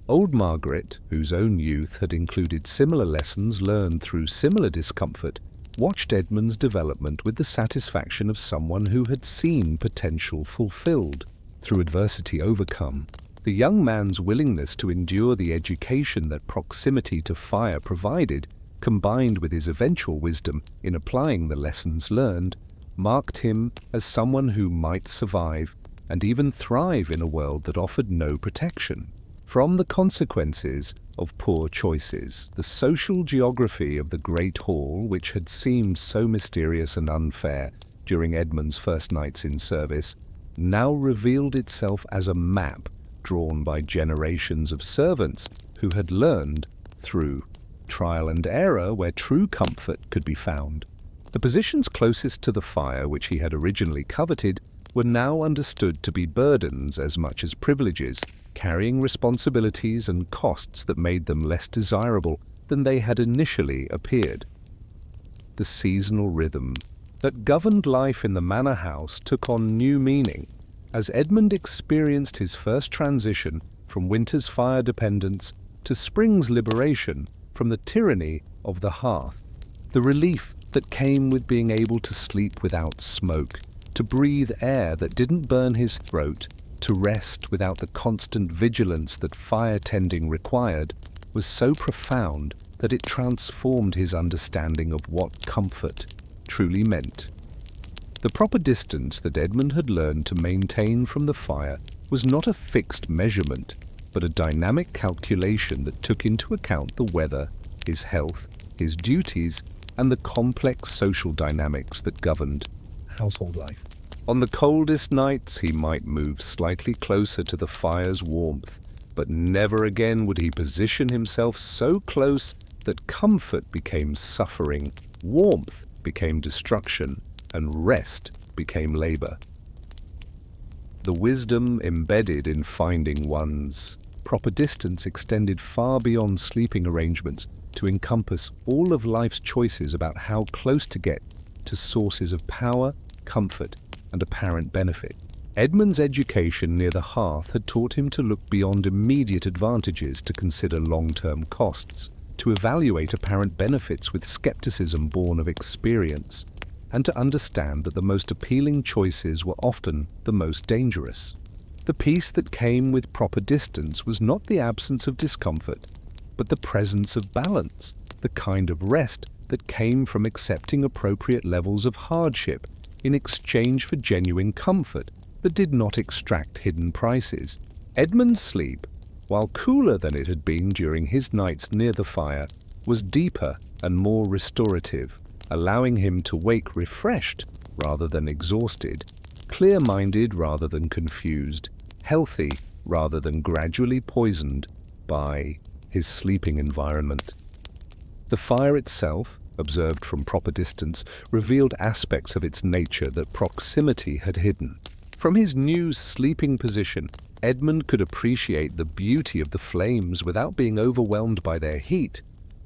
Speaker 1: Old Margaret, whose own youth had included similar lessons learned through similar discomfort, watched Edmund's development with the satisfaction of someone who had seen potential fulfilled through adversity overcome. The young man's willingness to endure the education that proximity to fire provided, combined with his eventual wisdom in applying the lessons learned, marked him as someone who might survive and even thrive in a world that offered no protection from the consequences of poor choices. The social geography of the Great Hall, which had seemed so mysterious and unfair during Edmund's first nights in service, now revealed itself as a map drawn by generations of servants who had learned through trial and error where true comfort could be found. The positions closest to the fire, which he had originally coveted, were now understood to be burdens as much as privileges, carrying responsibilities and costs that made them less desirable than they had initially appeared. The seasonal rhythm that governed life in the manor house took on new meaning as Edmund experienced his first transition from winter's fire dependence to spring's liberation from the tyranny of the hearth. The relief that came with being able to sleep without smoke, to breathe air that didn't burn his throat, to rest without the constant vigilance that fire tending required, was so profound that it transformed his understanding of what comfort truly meant. The proper distance that Edmund had learned to maintain from the fire was not a fixed measurement, but a dynamic calculation that took into account the weather, his health, his duties, and the complex social dynamics that governed household life. On the coldest nights, he might move slightly closer to the fire's warmth, but never again would he position himself so close that comfort became suffering, warmth became destruction, and rest became labor. The wisdom embedded in finding one's proper distance extended far beyond sleeping arrangements to encompass all of life's choices about how close to get to sources of power, comfort, and apparent benefit. Edmund's education near the hearth had taught him to look beyond immediate advantages to consider long-term costs, to evaluate apparent benefits with skepticism born of experience, and to understand that the most appealing choices were often the most dangerous. The peace that came with proper distance was not the absence of discomfort, but the presence of balance, the kind of rest that came from accepting appropriate levels of hardship in exchange for genuine comfort that did not extract hidden prices. Edmund's sleep, while cooler than it had been during his nights near the fire, was deeper and more restorative, allowing him to wake refreshed rather than exhausted, clear-minded rather than confused, healthy rather than gradually poisoned by his sleeping environment. The fire itself, observed from proper distance, revealed aspects of its nature that proximity had hidden. From his new sleeping position, Edmund could appreciate the beauty of the flames without being overwhelmed by their heat,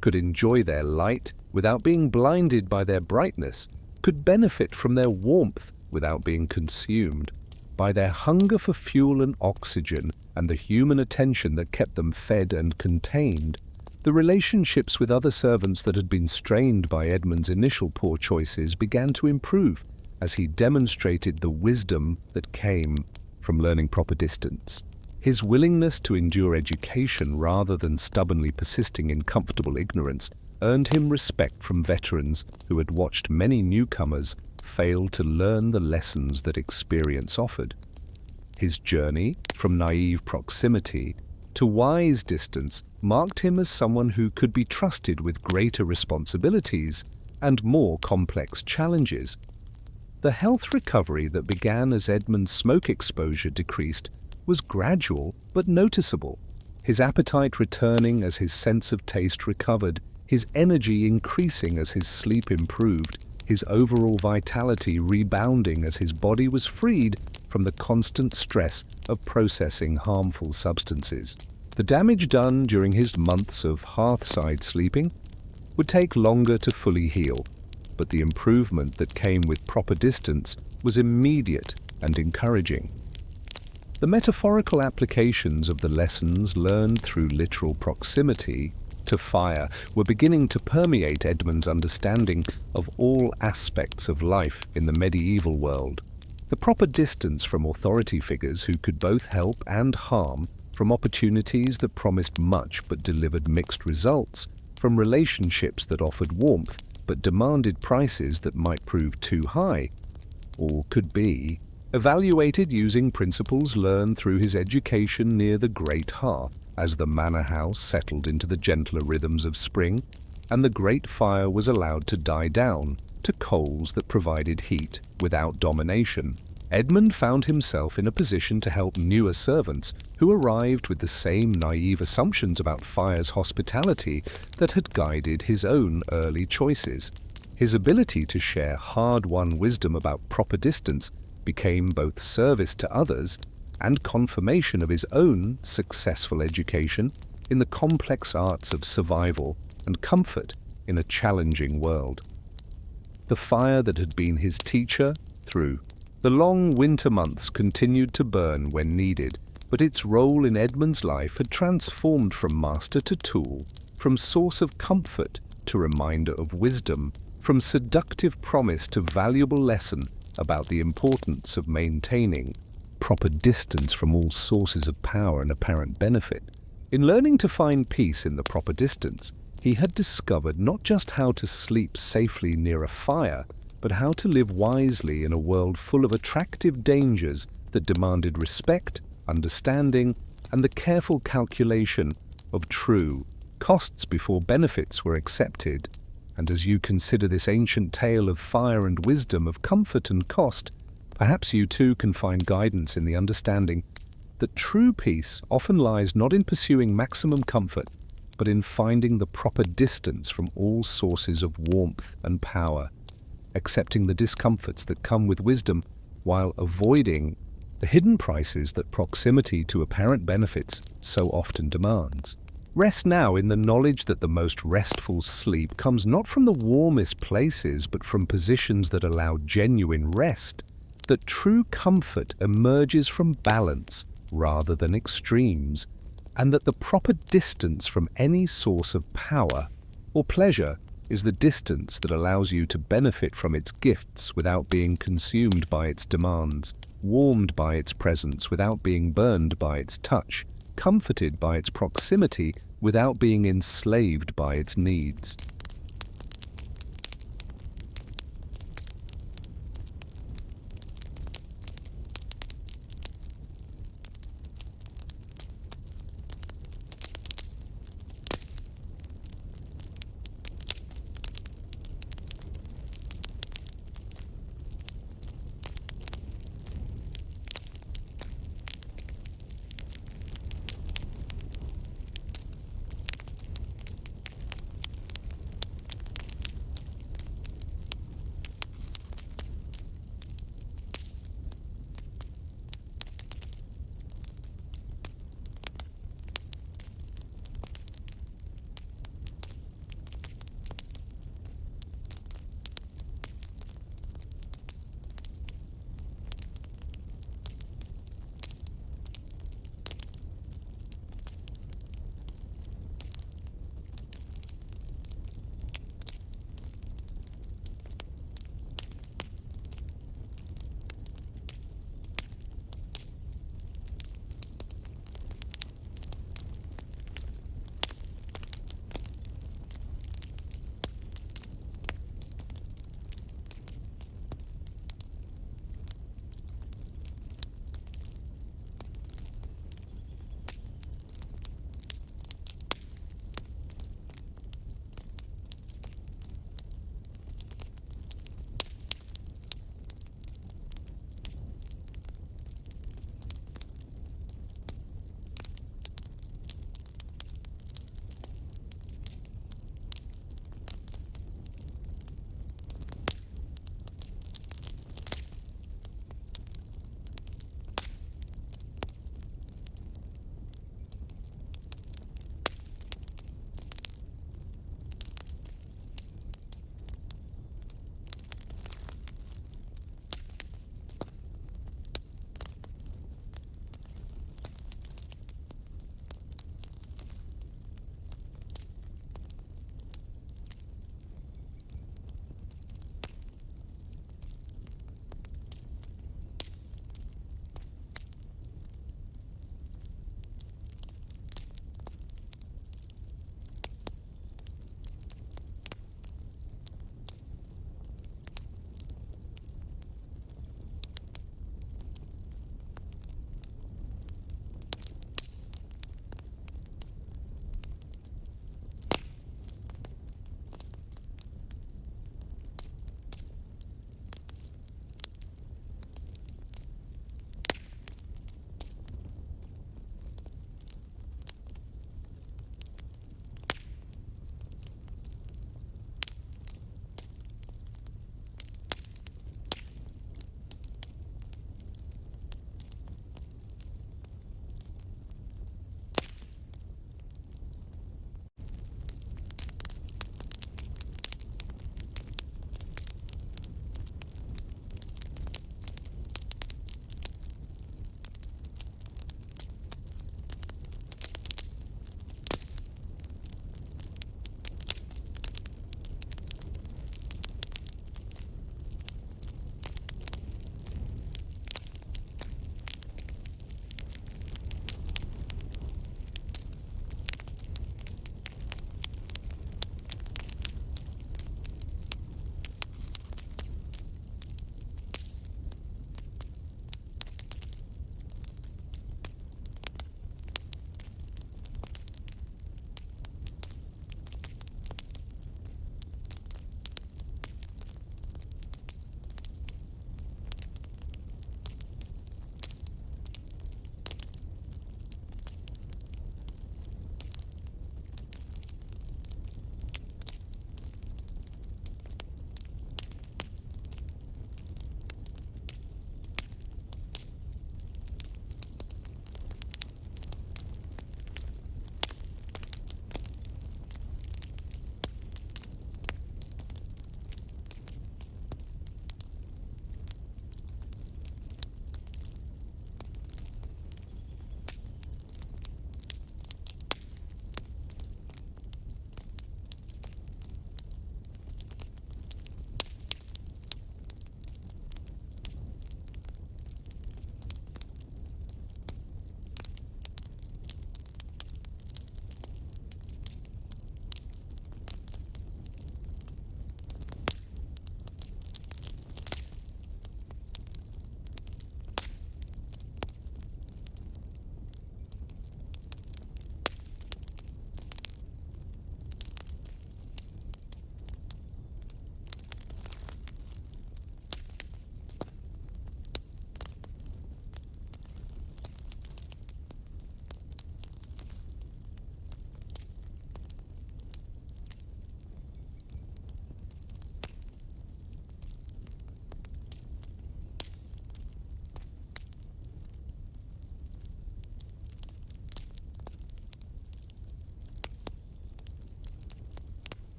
Speaker 1: could enjoy their light without being blinded by their brightness, could benefit from their warmth without being consumed by their hunger for fuel and oxygen and the human attention that kept them fed and contained. The relationships with other servants that had been strained by Edmund's initial poor choices began to improve as he demonstrated the wisdom that came from learning proper distance. His willingness to endure education rather than stubbornly persisting in comfortable ignorance earned him respect from veterans who had watched many newcomers fail to learn the lessons that experience offered. His journey from naive proximity to wise distance marked him as someone who could be trusted with greater responsibilities and more complex challenges. The health recovery that began as Edmund's smoke exposure decreased was gradual but noticeable, his appetite returning as his sense of taste recovered, his energy increasing as his sleep improved, his overall vitality rebounding as his body was freed from the constant stress of processing harmful substances. The damage done during his months of hearthside sleeping would take longer to fully heal, but the improvement that came with proper distance was immediate and encouraging. The metaphorical applications of the lessons learned through literal proximity to fire were beginning to permeate Edmund's understanding of all aspects of life in the medieval world. The proper distance from authority figures who could both help and harm, from opportunities that promised much but delivered mixed results, from relationships that offered warmth but demanded prices that might prove too high, or could be evaluated using principles learned through his education near the great hearth, as the manor house settled into the gentler rhythms of spring, and the great fire was allowed to die down to coals that provided heat without domination. Edmund found himself in a position to help newer servants who arrived with the same naive assumptions about fire's hospitality that had guided his own early choices. His ability to share hard-won wisdom about proper distance became both service to others and confirmation of his own successful education in the complex arts of survival and comfort in a challenging world. The fire that had been his teacher through the long winter months continued to burn when needed, but its role in Edmund's life had transformed from master to tool, from source of comfort to reminder of wisdom, from seductive promise to valuable lesson about the importance of maintaining proper distance from all sources of power and apparent benefit. In learning to find peace in the proper distance, he had discovered not just how to sleep safely near a fire, but how to live wisely in a world full of attractive dangers that demanded respect, understanding, and the careful calculation of true costs before benefits were accepted. And as you consider this ancient tale of fire and wisdom, of comfort and cost, perhaps you too can find guidance in the understanding that true peace often lies not in pursuing maximum comfort, but in finding the proper distance from all sources of warmth and power, accepting the discomforts that come with wisdom while avoiding the hidden prices that proximity to apparent benefits so often demands. Rest now in the knowledge that the most restful sleep comes not from the warmest places, but from positions that allow genuine rest, that true comfort emerges from balance rather than extremes, and that the proper distance from any source of power or pleasure is the distance that allows you to benefit from its gifts without being consumed by its demands, warmed by its presence without being burned by its touch, comforted by its proximity without being enslaved by its needs.